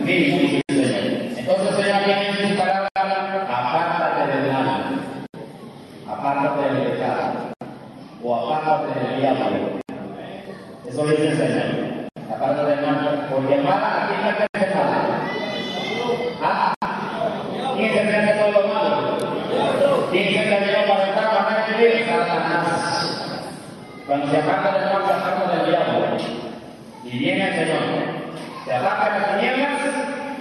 Speaker 1: mismo, Señor. Entonces, Señor, aquí en su palabra, apártate del mal. Apártate del pecado. O apártate del diablo. Eso dice el Señor. Apártate del mal. Porque el mal aquí no es el mal. se aparta del mal, se aparta del diablo. Y viene el Señor. Se aparta las tinieblas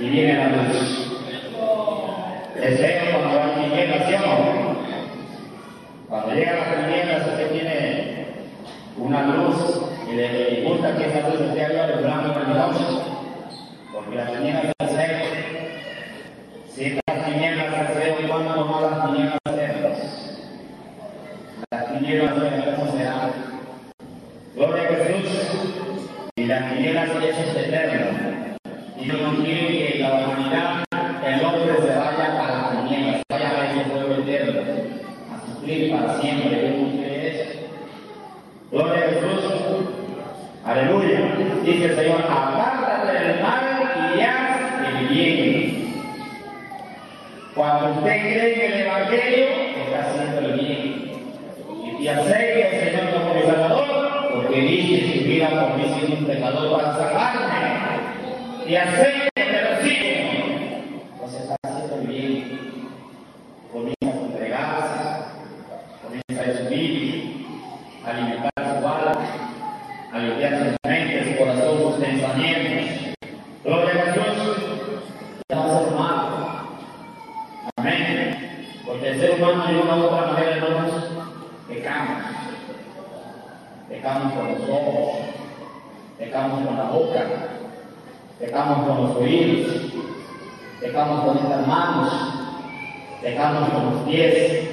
Speaker 1: y viene la luz. Es feo cuando hay tinieblas, ¿sí o no? Cuando llegan las tinieblas, usted tiene una luz y le gusta que esa luz esté arriba del blanco en la noche. Porque las tinieblas es feo. Si las tinieblas es feo, ¿cuándo no las tinieblas feas? Las tinieblas feas, ¿cómo serán? Gloria a Jesús. Y las tinieblas es eterno. Y no quiere que la humanidad, el hombre se vaya a las tinieblas, vaya a ese fuego eterno, a sufrir para siempre. Dios no quiere eso. Gloria a Jesús. Aleluya. Dice el Señor, apártate del mal y haz el bien. Cuando usted cree en el Evangelio, está haciendo el bien. Y acepte al Señor como mi Salvador, porque dice su vida por mí siendo un pecador para salvarme. Y acepte que lo sigue. Entonces está haciendo el bien. Comienza a entregarse, comienza a subir, a alimentar su alma, a limpiar sus mentes, su corazón, sus pensamientos. Gloria a Jesús. Ya va a ser malo. Amén. Porque el ser humano de una u otra manera, hermanos, pecamos. Pecamos con los ojos, pecamos con la boca, pecamos con los oídos, pecamos con estas manos, pecamos con los pies,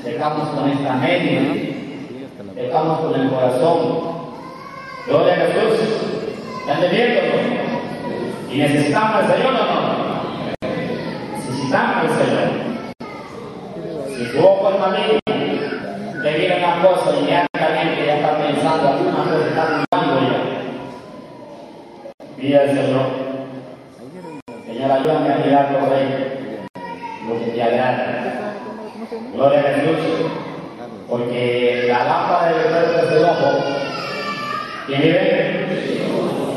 Speaker 1: pecamos con esta mente, pecamos con el corazón. Gloria a Jesús. ¿Están entendiendo? Y necesitamos al Señor, ¿o no? Necesitamos al Señor. Si tu ojo es maligno, te viene una cosa y inmediatamente ya está pensando alguna cosa, está dudando ya. Pide al Señor, Señor, ayúdame a mirar lo que te agrada. Gloria a Jesús. Porque la lámpara del cuerpo es el ojo. ¿Quién vive?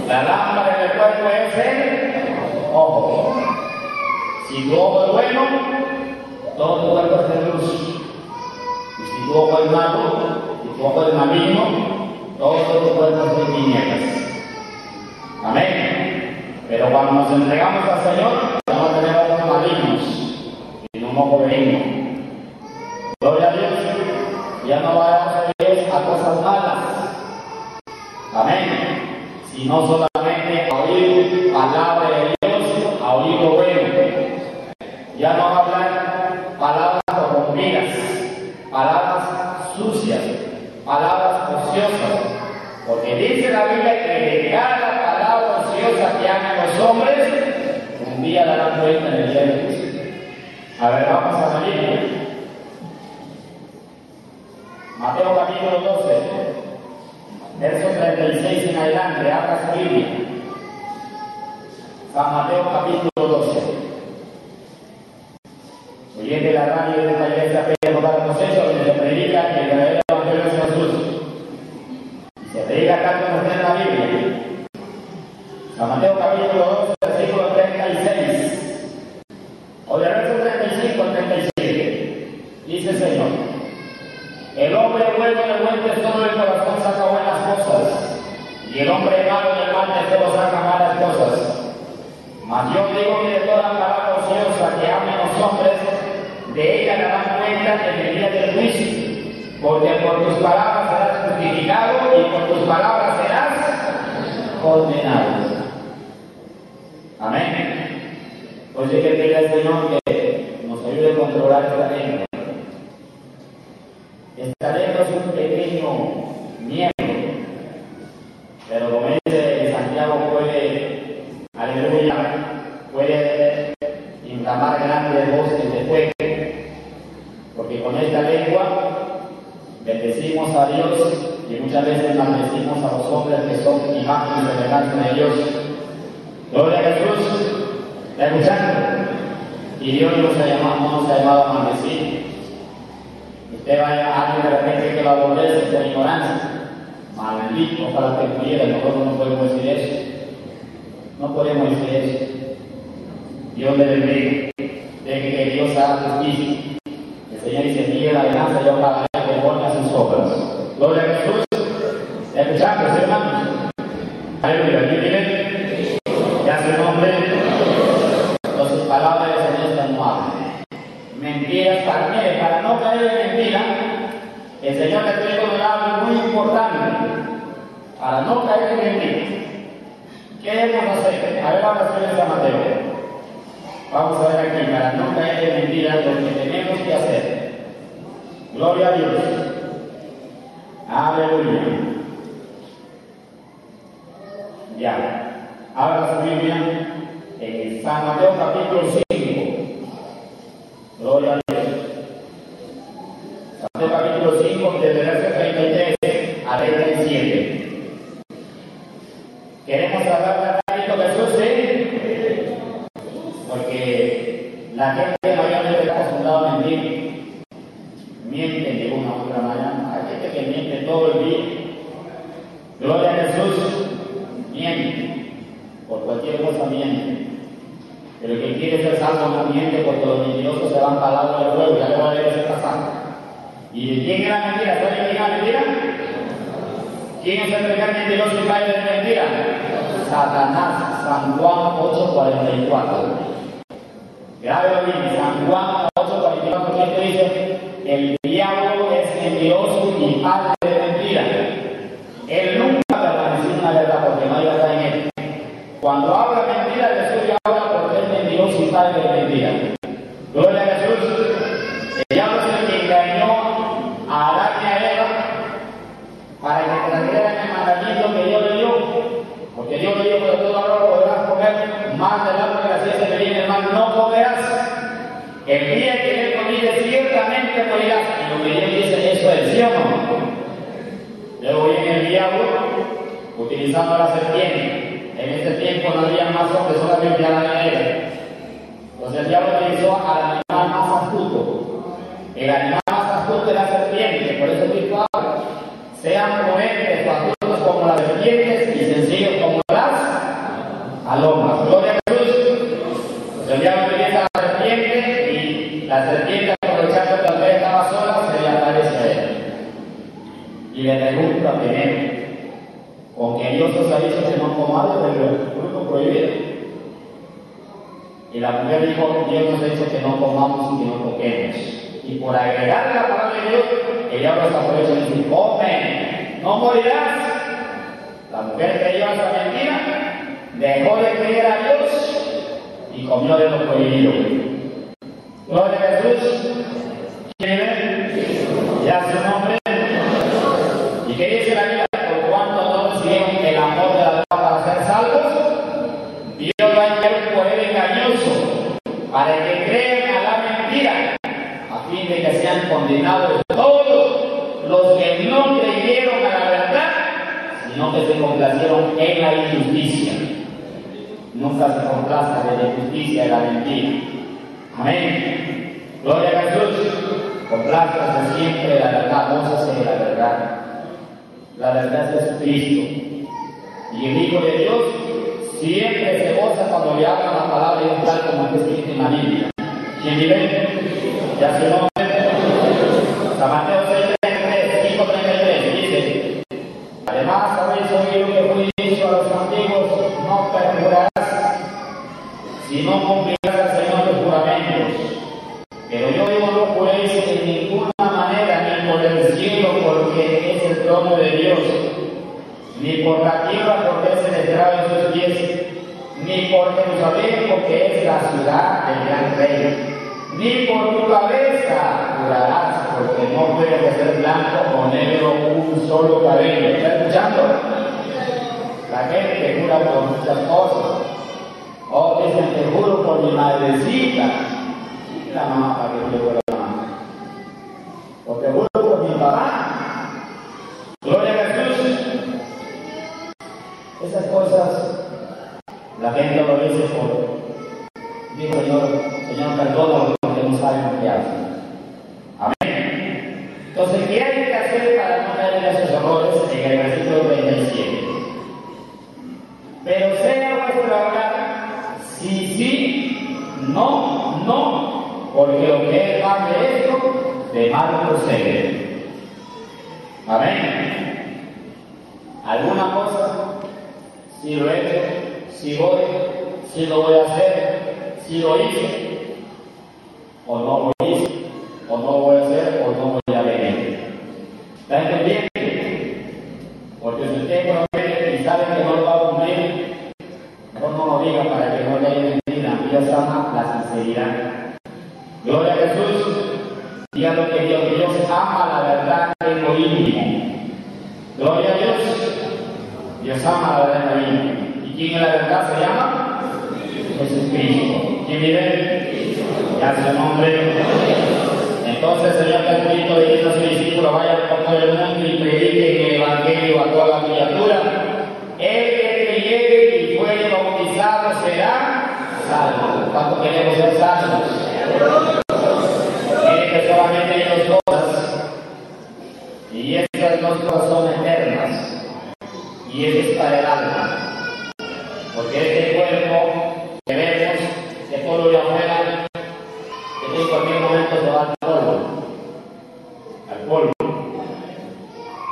Speaker 1: La lámpara del cuerpo es el ojo. Si tu ojo es bueno, todo tu cuerpo es de luz. Y si tu ojo es malo, si tu ojo es maligno, todo tu cuerpo es de tinieblas. Amén. Pero cuando nos entregamos al Señor, vamos a tener ojos malignos y no un ojo benigno. Gloria a Dios. Ya no vayamos a Dios a cosas malas. Amén. Sino solamente a oír palabra de Dios, a oír lo bueno. Ya no va a hablar palabras corrompidas, palabras sucias, palabras ociosas. Porque dice la Biblia que de cada palabra ociosa que hagan los hombres, un día darán cuenta en el día de juicio. A ver, vamos a salir. Mateo capítulo 12, verso 36 en adelante, abra su Biblia. San Mateo capítulo 12. Oyente de la radio de esta iglesia Pedro para nosotros, donde se predica que el verdadero evangelio es Jesús. Se predica tal como está en la Biblia. San Mateo capítulo 12, versículo 36. O del verso 35 al 37. Dice el Señor: el hombre bueno del buen tesoro del corazón saca buenas cosas, y el hombre malo del mal tesoro saca malas cosas. Mas yo digo que de toda palabra ociosa que hablen los hombres, de ella darán cuenta en el día del juicio, porque por tus palabras serás justificado y por tus palabras serás condenado. Amén. Pues yo que pide al Señor que nos ayude a controlar esta lengua. Esta lengua es un pequeño miembro, pero como dice Santiago, puede, aleluya, puede inflamar grandes bosques de fuego, porque con esta lengua bendecimos a Dios y muchas veces maldecimos a los hombres que son imagen y semejanza de Dios. Gloria a Jesús. ¿Está escuchando? Y Dios no nos ha llamado a maldecir. Usted vaya a alguien de repente que lo aborrece por ignorancia. Maldito para que muriera. Nosotros no podemos decir eso. No podemos decir eso. Dios le bendiga. Deje que Dios haga justicia. El Señor dice: mire la venganza, yo pagaré conforme a sus obras. Gloria a Jesús. santos, hermanos. Aleluya, miren, ya su nombre, sus palabras del Señor están muables. Mentiras para no caer en mentira, el Señor le trae un algo muy importante, para no caer en mentira. ¿Qué debemos hacer? A ver, vamos a hacer en San Mateo. Vamos a ver aquí, para no caer en mentira, lo que tenemos que hacer. Gloria a Dios. Aleluya. Ya. Abra su Biblia en San Mateo capítulo 5. Gloria a Dios. San Mateo capítulo 5, desde el verso 33 a 37. Queremos hablar de Cristo Jesús, ¿sí? Porque la gente mayormente está acostumbrada a mentir. Mienten de una u otra manera. Hay gente que miente todo el día. Gloria a Jesús. Miente. Por cualquier cosa miente. Pero el que quiere ser salvo no miente, porque los mentirosos se van para el lado del fuego. Ya le voy a leer ese pasaje. ¿Y quién es la mentira? ¿Saben quién es la mentira? ¿Quién es el primer mentiroso y padre de mentira? Satanás. San Juan 8:44. Grábelo bien. San Juan 8:44. ¿Quién te dice? El diablo es mentiroso y padre de mentira. Él nunca permaneció en la verdad, porque no hay verdad en él. Cuando habla mentira, Jesús habla porque es mentiroso y padre de mentira. Gloria a Jesús. El diablo es el que engañó a Adán y a Eva para que trajeran el mandamiento que Dios le dio. Porque Dios le dijo que de todo árbol podrás comer, más del árbol de la ciencia que viene, más no comerás. El día que Él comide, ciertamente morirás. Y lo que Dios dice, eso es, ¿sí o no? Luego viene el diablo utilizando la serpiente. En este tiempo no había más hombres, solamente a la negra. Entonces el diablo utilizó al animal más astuto. El animal más astuto es la serpiente. Por eso Cristo habla. Sean prudentes o astutos como las serpientes y sencillos como las palomas. Gloria a Jesús. Entonces el diablo utiliza a la serpiente y la serpiente, aprovechando que la vez estaba sola, se le aparece a él. Y le pregunta primero, ¿con que Dios os ha dicho que no comáis del fruto prohibido? Y la mujer dijo, Dios nos ha dicho que no comamos y que no toquemos. Y por agregar la palabra de Dios, ella los aprovecha y dice, come, no morirás. La mujer creyó esa mentira, dejó de creer a Dios y comió de lo prohibido. Gloria a Jesús. ¿Quién es? Ya su nombre. ¿Y qué dice la Biblia? Por cuanto no recibieron el amor de la verdad para ser salvos, Dios va a enviar un poder engañoso para que crean a la mentira, a fin de que sean condenados todos los que no creyeron a la verdad, sino que se complacieron en la injusticia. Nunca se complazca de la injusticia y la mentira. Amén. Gloria a Jesús. Complázcase siempre de la verdad, gózase de la verdad. La verdad es Jesucristo. Y el Hijo de Dios siempre se goza cuando le hablan la palabra de Dios, tal como está escrito en la Biblia. ¿Quién vive? Ya se nombre. San Mateo 6:33, 5:33 dice: además habéis oído que fue dicho a los antiguos, no perjurarás, sino cumplirás al Señor los juramentos. Pero yo digo, no juréis en ninguna manera, ni por el cielo, porque es el trono de Dios, ni por la tierra, porque es el estrado de sus pies, ni por Jerusalén, porque es la ciudad del gran rey, ni por tu cabeza jurarás, porque no puede ser blanco o negro un solo cabello. ¿Está escuchando? La gente jura por muchas cosas. O dicen, te juro por mi madrecita. La mamá, para que yo pueda amar. O te juro por mi papá. Gloria a Jesús. Esas cosas la gente lo dice por, digo, Señor, perdónalo porque no saben lo que hacen. Amén. Entonces, ¿qué hay que hacer para no caer en esos errores? En el versículo 37. Pero sea vuestra obra sí, sí, no, no, porque lo que es mal de esto, de mal procede. Amén. alguna cosa, si lo he hecho, si voy, si lo voy a hacer, si lo hice, o no lo hice, o no lo voy a hacer, o no voy a venir. ¿Está entendiendo? Porque si usted promete y sabe que no lo va a cumplir, no lo diga para que no le haya mentira. Dios ama la sinceridad. Gloria a Jesús. Diga lo que Dios ama la verdad en lo íntimo. Gloria a Dios. Dios ama la verdad en lo íntimo. ¿Y quién en la verdad se llama? Jesucristo. ¿Quién vive? Ya su nombre. Entonces el Señor Jesucristo le dice a sus discípulos: vayan por todo el mundo y prediquen el Evangelio a toda la criatura. El que creyere y fuere bautizado será salvo. ¿Cuánto queremos ser salvos? Miren que solamente hay dos cosas, y estas dos cosas son eternas, y eso es para el alma. Porque este cuerpo que vemos, que todo lo afuera, que en cualquier momento se va al polvo. Al polvo.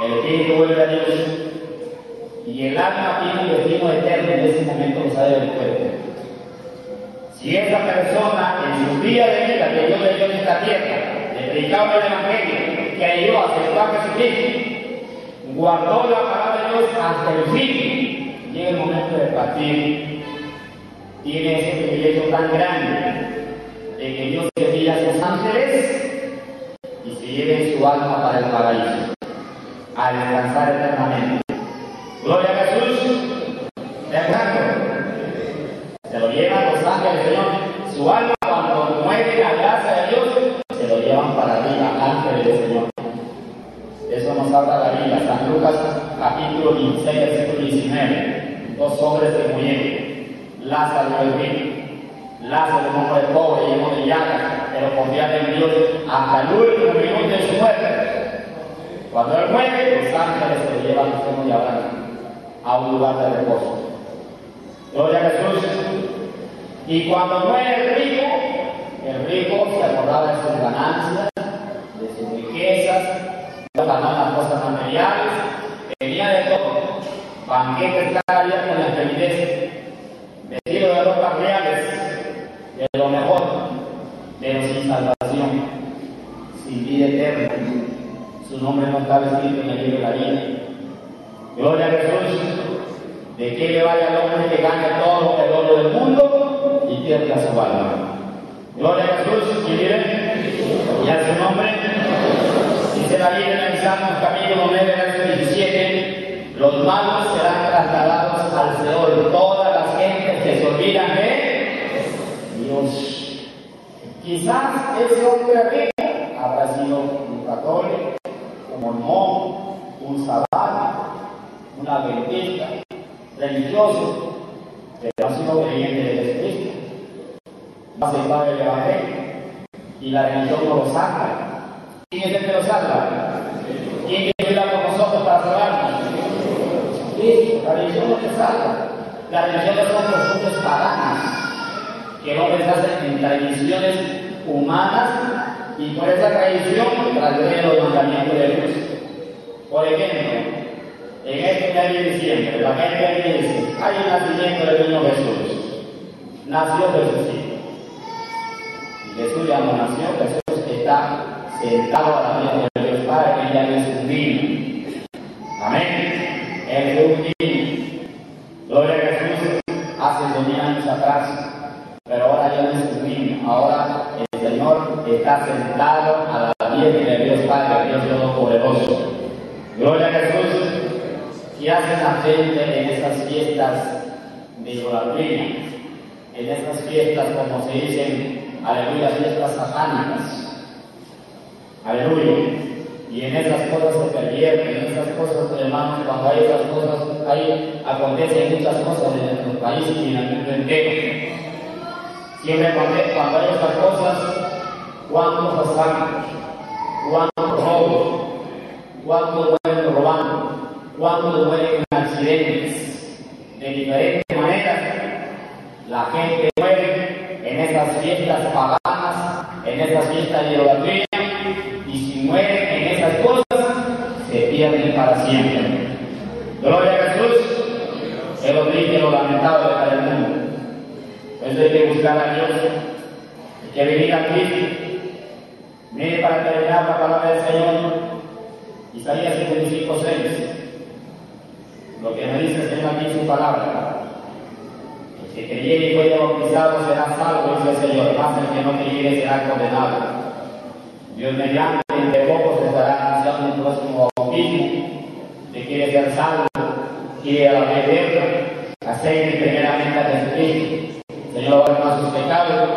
Speaker 1: El espíritu vuelve a Dios. Y el alma tiene un destino eterno en ese momento que sale del cuerpo. Si esa persona en su día de vida que Dios le dio en esta tierra, le predicaba el Evangelio, que ayudó a aceptar a Jesucristo, guardó la palabra de Dios hasta el fin, llega el momento de partir, tiene ese privilegio tan grande de que Dios envía a sus ángeles y se lleven su alma para el paraíso, a descansar eternamente. Gloria a Jesús. ¿De acuerdo? Se lo llevan los ángeles, Señor. Su alma, cuando muere la gracia de Dios, se lo llevan para arriba, ángeles del Señor. Eso nos habla la Biblia. San Lucas, capítulo 16, versículo 19. Dos hombres que murieron. Lázaro el rico. Lázaro, un hombre pobre, lleno de llagas, pero confiaba en Dios hasta el último minuto de su muerte. Cuando él muere, los ángeles se lo llevan como de Abraham a un lugar de reposo. Gloria a Jesús. Y cuando muere el rico se acordaba de sus ganancias, de sus riquezas, ganaba las cosas materiales, tenía de todo, banquetes cada día con la felicidad, vestido de ropas reales, de lo mejor, pero sin salvación, sin vida eterna. Su nombre no está escrito en el libro de la vida. Gloria a Jesús. ¿De qué le vaya al hombre que gane todo el oro del mundo y pierda su alma? Gloria a Jesús. ¿Y miren? ¿Y a su nombre? Dice la Biblia en Salmos capítulo 9, verso 17: los malos serán trasladados al Seol. Todas las gentes que se olvidan de Dios. Quizás ese hombre rico habrá sido un católico, un mormón, un sabático, un adventista, religioso, pero ha sido creyente de Jesucristo. Va a aceptar el Evangelio y la religión no lo salva. ¿Quién es el que lo salva? ¿Quién quiere ir por nosotros para salvarnos? Cristo. La religión no te salva. La religión son costumbres paganas que no hacen en tradiciones humanas y por esa tradición transgreden los mandamientos de Dios. Por jesús. En este mes de diciembre, la gente dice: hay un nacimiento del niño Jesús. Nació Jesucristo. Y Jesús ya no nació, Jesús está sentado a la mesa de Dios Padre, que ya es un niño. Amén. Él es un niño. Gloria a Jesús. Hace 2000 años atrás, pero ahora ya no es un niño. Ahora el Señor está sentado a la diestra de Dios Padre, Dios Todopoderoso. Gloria a Jesús. ¿Qué hace la gente en esas fiestas de idolatría? En esas fiestas, como se dicen, aleluya, fiestas satánicas. Aleluya. Y en esas cosas se pervierten, en esas cosas, hermanos, cuando hay esas cosas, ahí acontecen muchas cosas en nuestro país y en el mundo entero. Siempre cuando hay esas cosas, ¿cuántos asaltos? ¿Cuántos robos? ¿Cuántos mueren robando? ¿Cuántos mueren en accidentes? De diferentes maneras, la gente muere en esas fiestas paganas, en esas fiestas de idolatría, y si mueren en esas cosas, se pierden para siempre. Gloria eso hay que buscar a Dios, hay que venir a Cristo. Mire, para terminar la palabra del Señor, Isaías 55:6. Lo que me dice el Señor aquí en su palabra: el que creyere y fuere bautizado será salvo, dice el Señor, más el que no creyere será condenado. Dios mediante, entre pocos estará anunciando un próximo bautismo. Que quiere ser salvo, quiere a la vida eterna, acepte primeramente a Jesucristo. El Señor va a perdonar sus pecados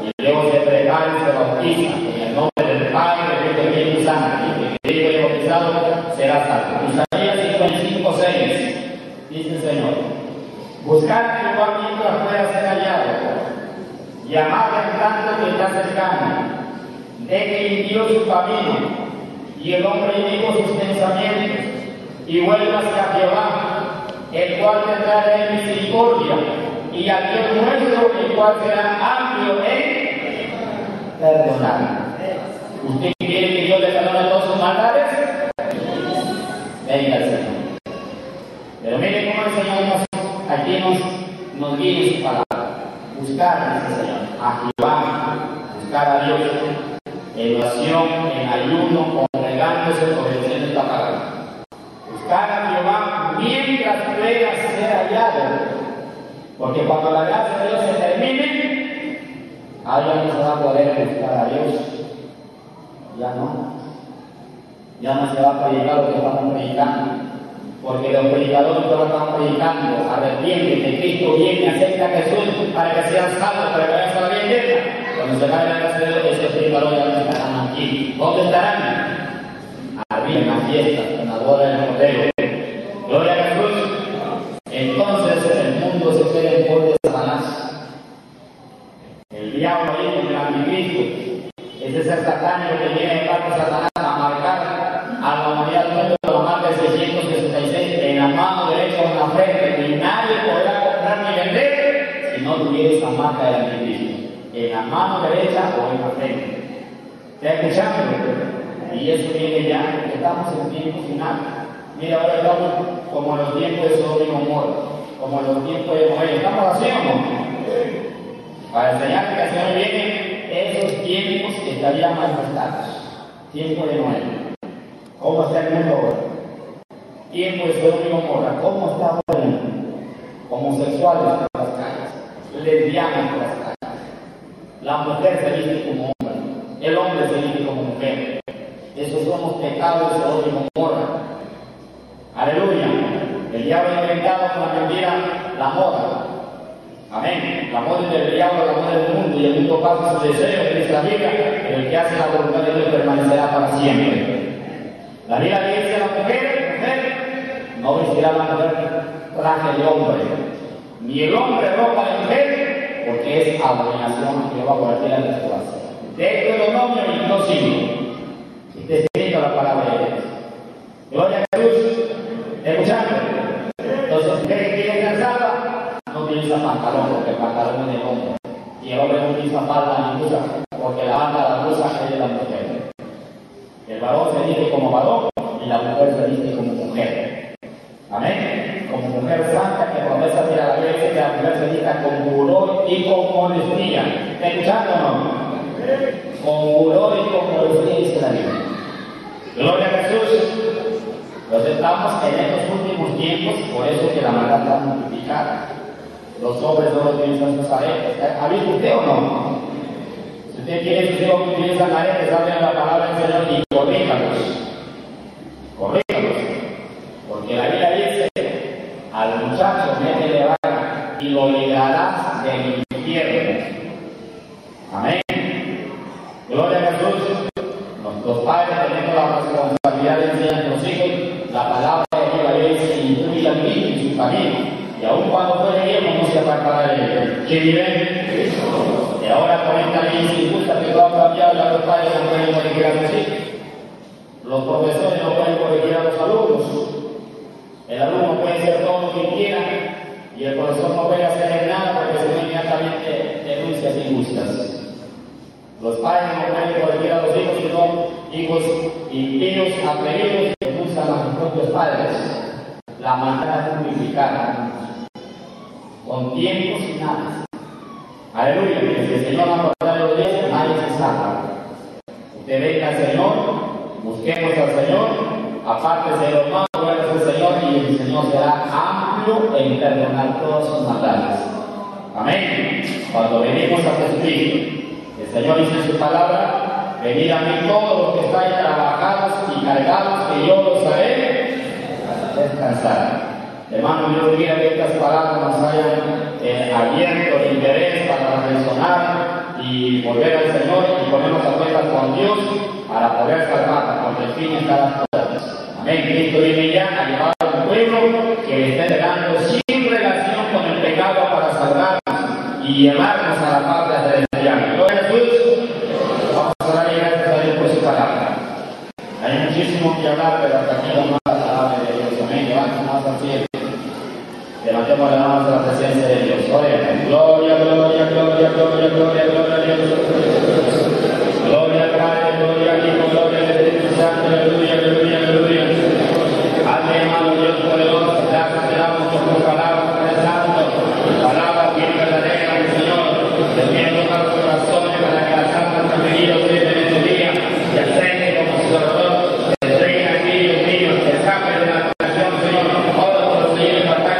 Speaker 1: y luego se prepara y se bautiza en el nombre del Padre, del Hijo y del Espíritu Santo. Y el que creyere y fuere bautizado será salvo. Isaías 55:6 dice el Señor: buscar a Jehová mientras pueda ser hallado, llamarle en tanto que está cercano. Deje impío su camino y el hombre inicuo sus pensamientos, y vuélvase a Jehová, el cual tendrá de él misericordia, y a Dios nuestro, el cual será amplio en perdonar. ¿Usted quiere que Dios le perdone todas sus maldades? Venga al Señor. Pero mire cómo el Señor aquí nos guía en su palabra. Buscar, dice el Señor, a Jehová, buscar a Dios en oración, en ayuno, congregándose, obedeciendo esta palabra. Buscar a Jehová mientras pueda ser hallado, porque cuando la gracia de Dios se termine, alguien no se va a poder buscar a Dios. Ya no se va a predicar lo que estamos predicando, porque los predicadores no lo están predicando: arrepiéntete, Cristo viene, acepta a Jesús para que seas salvo, para que vayas a la vida eterna. Cuando se vaya la gracia de Dios, esos predicadores ya no estarán aquí. ¿Dónde estarán? Arriba, en la fiesta, en la boda del Cordero. Gloria a Jesús. Entonces el mundo se queda en poder de Satanás. El diablo ahí, el anticristo, ese ser satánico que viene de parte de Satanás a marcar a la humanidad del mundo la marca de 666 en la mano derecha o en la frente, y nadie podrá comprar ni vender si no tuviera esa marca del anticristo en la mano derecha o en la frente. ¿Está escuchando? Y eso viene ya, porque estamos en tiempo final. Mira, ahora estamos como en los tiempos de Sodoma y Gomorra, como en los tiempos de Noé. ¿Estamos así o no? Para enseñar que el Señor viene esos tiempos que estarían manifestados. Tiempo de Noé. ¿Cómo está el mundo ahora? Tiempo de Sodoma y Gomorra. ¿Cómo está ahora el mundo? Homosexuales por las calles, lesbianas por las calles. La mujer se viste como hombre, el hombre se viste como mujer. Esos son los pecados de Sodoma y Gomorra. Aleluya. El diablo ha inventado con la mentira la moda. Amén. La moda del diablo, la moda del mundo, y el mundo pasa su deseo, dice la Biblia, pero el que hace la voluntad de Dios permanecerá para siempre. La Biblia dice a la mujer, no vestirá la mujer traje de hombre, ni el hombre ropa de mujer, porque es abominación a Jehová cualquiera de las cosas. Deuteronomio 22:5. Esté escrito la palabra de Dios. Gloria a Jesús. Escuchando. Entonces, usted que quiere ser salva, no utiliza pantalón, porque el pantalón es del hombre. Y el hombre no utiliza falda ni blusa, porque la banda de la blusa es de la mujer. El varón se viste como varón y la mujer se viste como mujer. Amén. Como mujer santa, que cuando esa mira la Biblia dice que la mujer se vista con pudor y con modestia. ¿Está escuchando o no? Con pudor y con modestia, dice la Biblia. Gloria a Jesús. Los estamos en estos últimos tiempos, por eso que la maldad está multiplicada. Los hombres no utilizan sus aretes. ¿Ha visto usted o no? Si usted quiere sus hijos que utilizan aretes, hablen la palabra del Señor y corríjalos. Corríjalos. Porque la Biblia dice: al muchacho métele vara y lo librarás del infierno. Amén. Gloria a Jesús. Los padres tenemos la responsabilidad de enseñar a los hijos la palabra de Dios. La Biblia dice: instruye al niño en su camino, y aun cuando fuere viejo no se apartará de él. ¿Quién vive? Y ahora con esta ley injusta que va a cambiar, ya los padres no pueden corregir a sus hijos. Los profesores no pueden corregir a los alumnos. El alumno puede ser todo lo que quiera y el profesor no puede hacer nada porque se inmediatamente denuncias injustas. Los padres no pueden corregir a los hijos, sino hijos impíos, atrevidos, que denuncian a sus propios padres. La maldad multiplicada, con tiempos y nada. Aleluya, que el Señor va a acordar los días, nadie se salva. Usted venga al Señor, busquemos al Señor, apártese de los malos, vuelve al Señor y el Señor será amplio en perdonar todas sus maldades. Amén. Cuando venimos a Jesucristo, el Señor dice en su palabra: venid a mí todos los que estáis trabajados y cargados, que yo los haré descansar. Hermano, yo quería que estas palabras nos hayan abierto el interés para reflexionar y volver al Señor y ponernos a cuentas con Dios para poder salvar, porque el fin está a las puertas. Amén. Cristo viene ya a llevar a un pueblo que le esté dando sin relación con el pecado para salvarnos y llevarnos a la patria celestial. Gloria a Jesús. Vamos a dar gracias a Dios por su palabra. Hay muchísimo que hablar, pero hasta aquí nomás la palabra de Dios. Amén. Levantemos al cielo. Levantemos las manos a la presencia de Dios. Gloria, gloria, gloria, gloria, gloria, gloria, gloria a Dios. Gloria al Padre, gloria al Hijo, gloria al Espíritu Santo, aleluya, aleluya, aleluya. Padre amado Dios poderoso, gracias te damos por tu palabra, Padre Santo. Palabra bien verdadera, mi Señor. Te pido tocar los corazones para que las almas han venido en este día y aceite como Salvador. Te entregue aquí, Dios mío, te saque de la tentación, Señor. Ahora por los señores batalla.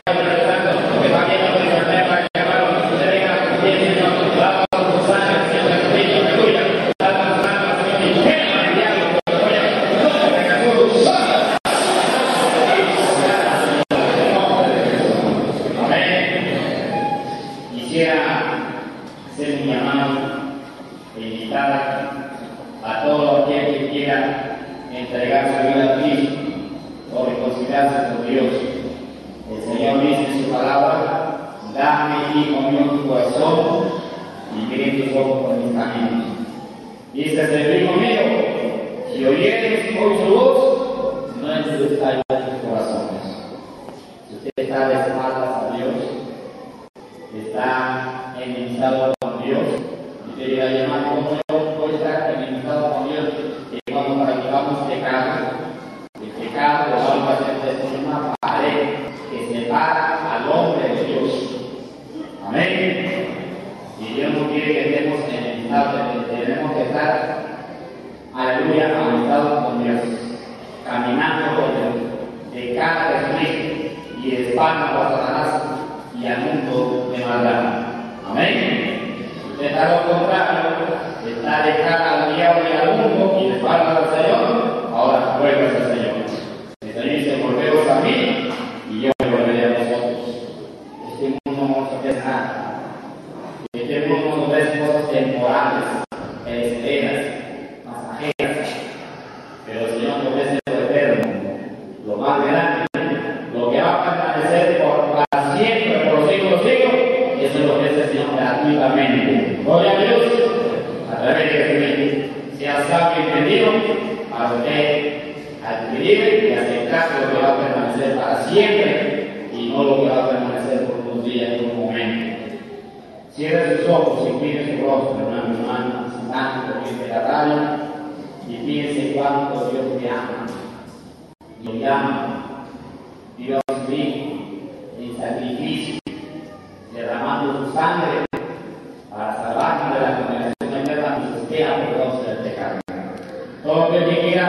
Speaker 1: A todo aquel que quiera entregar su vida a Cristo o reconciliarse con Dios. El Señor dice en su palabra: dame, hijo mío, tu corazón y mire tus ojos por mis caminos. Dice el hijo mío: si oyeres hoy su voz, no endurezcáis tus corazones. Si usted está de espaldas a Dios, está enemistado con Dios, y te dirá: llamar como yo voy a estar enemistado con Dios. Y cuando practicamos pecado, el pecado lo vamos a hacer desde una pared que separa al hombre de Dios. Amén. Y Dios no quiere que estemos enemistados, tenemos que estar, aleluya, amistad con Dios, caminando con Dios, de cara a Cristo y de espaldas a Satanás y al mundo de maldad. Amén. Usted está lo contrario, está de cara al diablo y al mundo y de espaldas al Señor. Ahora vuelves al Señor. El Señor dice: volveos a mí y yo me volveré a vosotros. Este mundo no nos ofrece nada. Este mundo nos ofrece cosas temporales, perecederas, pasajeras. Pero el Señor nos ofrece lo eterno, lo más grande, lo que va a permanecer para siempre, por los siglos de los siglos. Eso lo ofrece el Señor gratuitamente. Gloria a Dios. A través de Jesucristo. Sea sabio y entendido para usted adquirir y aceptar lo que va a permanecer para siempre y no lo que va a permanecer por unos días, por un momento. Cierre sus ojos y mire su rostro, hermano, sin tanto que se la raya, y piense cuánto Dios te ama. Y llama Dios mío en sacrificio, derramando su sangre para salvarnos de la condenación eterna y que sea por del pecado. Todo el que quiera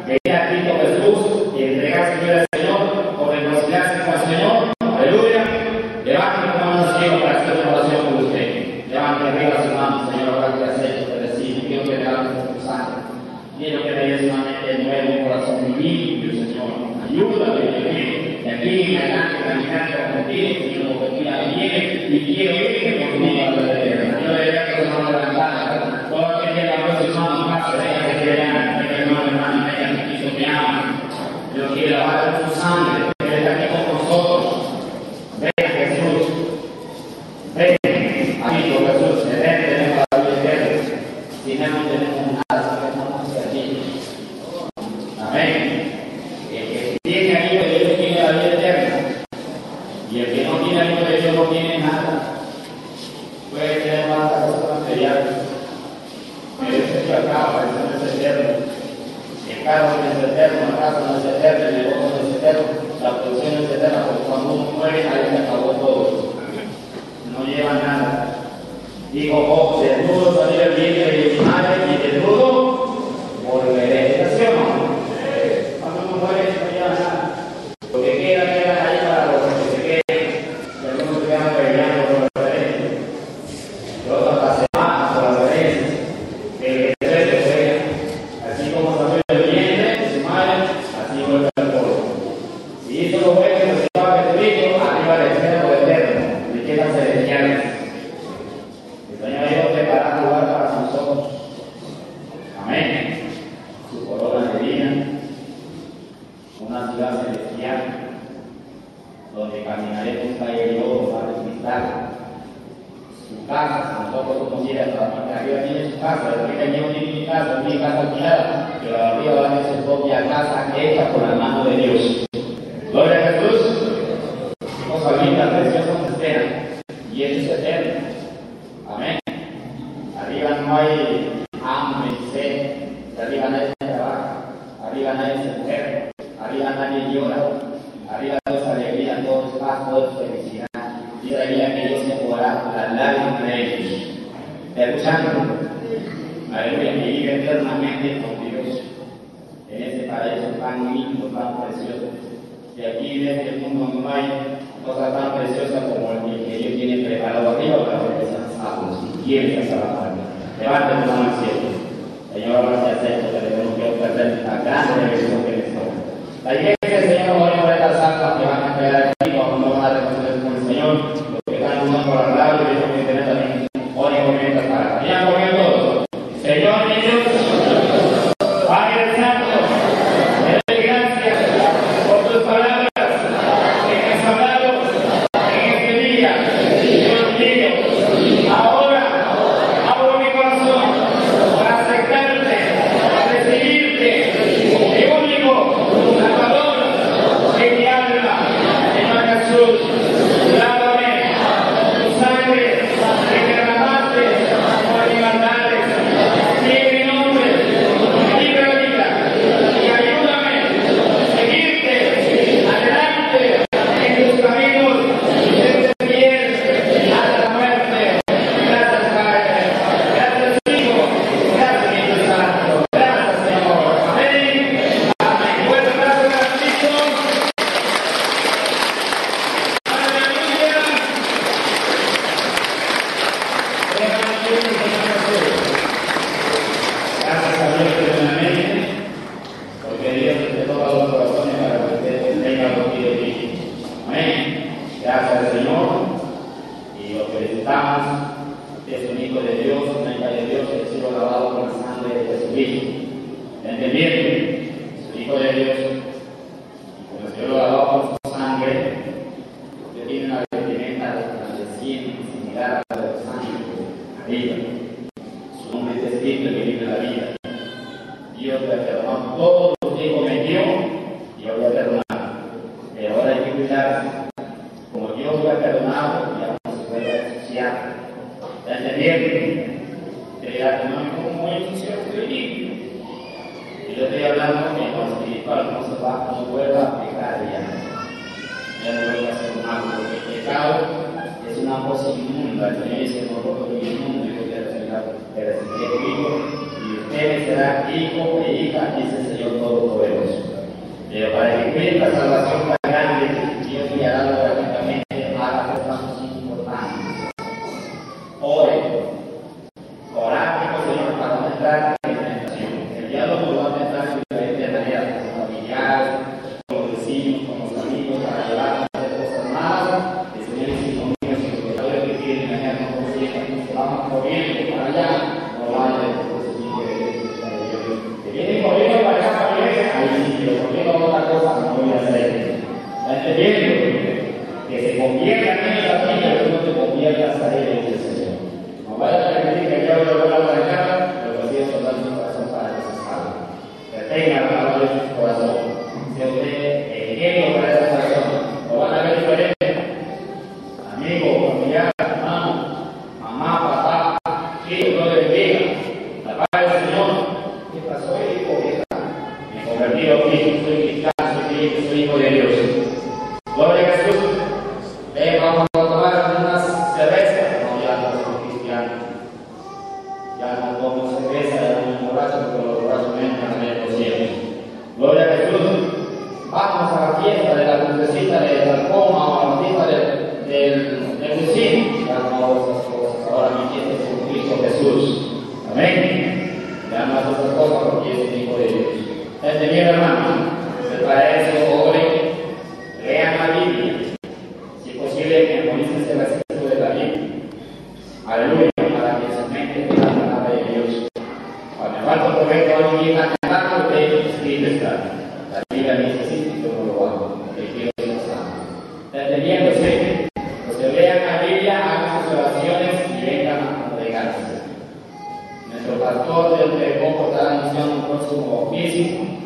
Speaker 1: venir a Cristo Jesús y entregar su vida al Señor o reconciliarse con el Señor, aleluya, levante su mano al cielo para hacer una oración por usted. Levante arriba su mano, Señor, ahora que has hecho, te recibo, quiero que te hagas tu sangre. Quiero que me des una mente nueva, un corazón limpio, Señor. Ayúdame, Dios mío. De aquí en adelante, caminando contigo, Señor, que tú vienes y quiero irme contigo a la tierra. Yo le dejo su mano levantada. Todo el que quiera abrir su mano, más venga que vean, venga hermano, venga que Cristo te ama. Yo quiero lavar tu sangre, que está aquí con nosotros. Venga Jesús. Ven, amigo Jesús, tenemos la vida eterna. Si no tenemos nada, tenemos que aquí. Amén. El que tiene a Dios de Dios tiene la vida eterna. Y el que no tiene a Dios de Dios no tiene nada. Puede tener más cosas materiales. Pero eso se acaba, eso no es eterno. El carro no es eterno, la casa no es eterna, el negocio no es eterno, la producción no es eterna, porque cuando uno muere, ahí se acabó todo. No lleva nada. Dijo, oh, desnudo salió el vientre de mi madre y desnudo volveré. ¿Sí o no? Cuando uno muere, no lleva nada. Lo que queda ahí para los que se queden. Y algunos se quedan peleando por la reverencia. Y otros hasta se matan por la reverencia. El que se ve, así como salió el vientre de su madre, así vuelve al polvo. Si hizo los buenos que se llevaba Jesucristo, arriba del cielo eterno, riquezas celestiales. El Señor Dios prepara lugar para nosotros. Amén. Su corona divina, una ciudad celestial, donde caminaremos calle de oro, mar de cristal. Su casa, nosotros como quieras, la parte de arriba tiene su casa, la parte de arriba tiene mi casa alquilada, pero arriba va a tener su propia casa hecha por la mano de Dios. Gloria a Jesús. Cosa linda, preciosa nos espera, y esto es eterno. Amén. Arriba no hay hambre y sed, arriba nadie trabaja, arriba nadie se enferma, arriba nadie llora, arriba todo es alegría, todo es paz, todo es felicidad. Dice la Biblia que Dios se jugará las lágrimas de ellos. Escuchando, aleluya, que vive eternamente con Dios en ese paraíso tan lindo, tan precioso. Y aquí en este mundo no hay cosa tan preciosa como el que Dios tiene preparado arriba para los que sean salvos y quieren hasta la muerte. Levante tu mano al cielo. Señor, gracias a esto que tenemos que ofrecer la grande bendición que les toca. La iglesia del Señor, hoy por estas almas que van a quedar aquí, cuando no van a reconocer con el Señor, los que están uno por al lado y los que tienen también, hoy comienza para. Ya comió todos. Señor, mi Dios, Padre Santo, te doy gracias por tus palabras que me has hablado en este día. Dios mío, ahora abro mi corazón para aceptarte, para recibirte, mi único Salvador de mi alma, Señor Jesús. Lávame tu sangre que derramaste por mi maldades. Sigue mi nombre, libre la vida y ayúdame a seguirte adelante en tus caminos desde el bien hasta la muerte. Gracias, Padre. Gracias, Hijo. Gracias, Espíritu Santo. Gracias, Señor. Amén. Amén. Buenas gracias a Cristo. Aleluya. Gracias a Dios eternamente, porque Dios te toca los corazones para que usted tenga lo que Dios dice. Amén. Gracias al Señor y lo felicitamos. Es un hijo de Dios, una hija de Dios, que ha sido lavado con la sangre de Jesucristo. Entendiendo, es un hijo de Dios, y como se lo lavado con su sangre, usted tiene una vestimenta resplandeciente, similar a la de sangre arriba. Su nombre es escrito que vive la vida. Dios le ha perdonado todo lo que cometió y lo había perdonado. Pero ahora hay que cuidarse. Como Dios lo ha perdonado, ya no se puede asociar. ¿Está entendiendo? Sería como muy funciona estoy limpio. Y yo estoy hablando que lo espiritual no se va, no vuelva a pecar ya. Ya no vuelva a ser un acto, porque el pecado es una cosa inmunda. El Señor dice, por lo que es inmundo, y voy a recibiré tu hijo, y ustedes serán hijo e hija, dice el Señor Todopoderoso. Pero para que cuiden la salvación tan grande, Dios me ha dado gratuitamente a los pasos importantes. Ore, orar por el Señor para no entrar en tentación. El diablo nos va a tentar en diferentes maneras, como familiares, con los vecinos, con los amigos, para llevar a hacer cosas malas. El Señor dice, no míos, si los pecadores que quieren mañana no consigan, se van corriendo para allá, no vayan a ese tipo de Dios. Que vienen corriendo para acá, para allá, ahí sí, pero corriendo a otra cosa, no voy a hacer. esposa porque es un hijo de Dios. Entonces, mi hermano, para eso hoy lean la Biblia. Si es posible, memoricen ese versículo de la Biblia. Aleluya, para que su mente tenga la palabra de Dios. Ahora, me falta correcto hoy mismo cantando de Espíritu está. La Biblia dice así, yo no lo hago, porque Dios no sabe. Entendiéndose, los que lean la Biblia, hagan sus oraciones y vengan a congregarse. Nuestro pastor del poco está anunciando un próximo bautismo.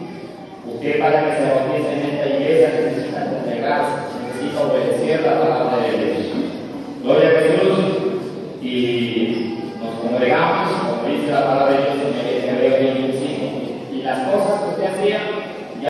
Speaker 1: Usted, para que se bautice en esta iglesia, necesita congregarse, necesita obedecer la palabra de Dios. Gloria a Jesús. Y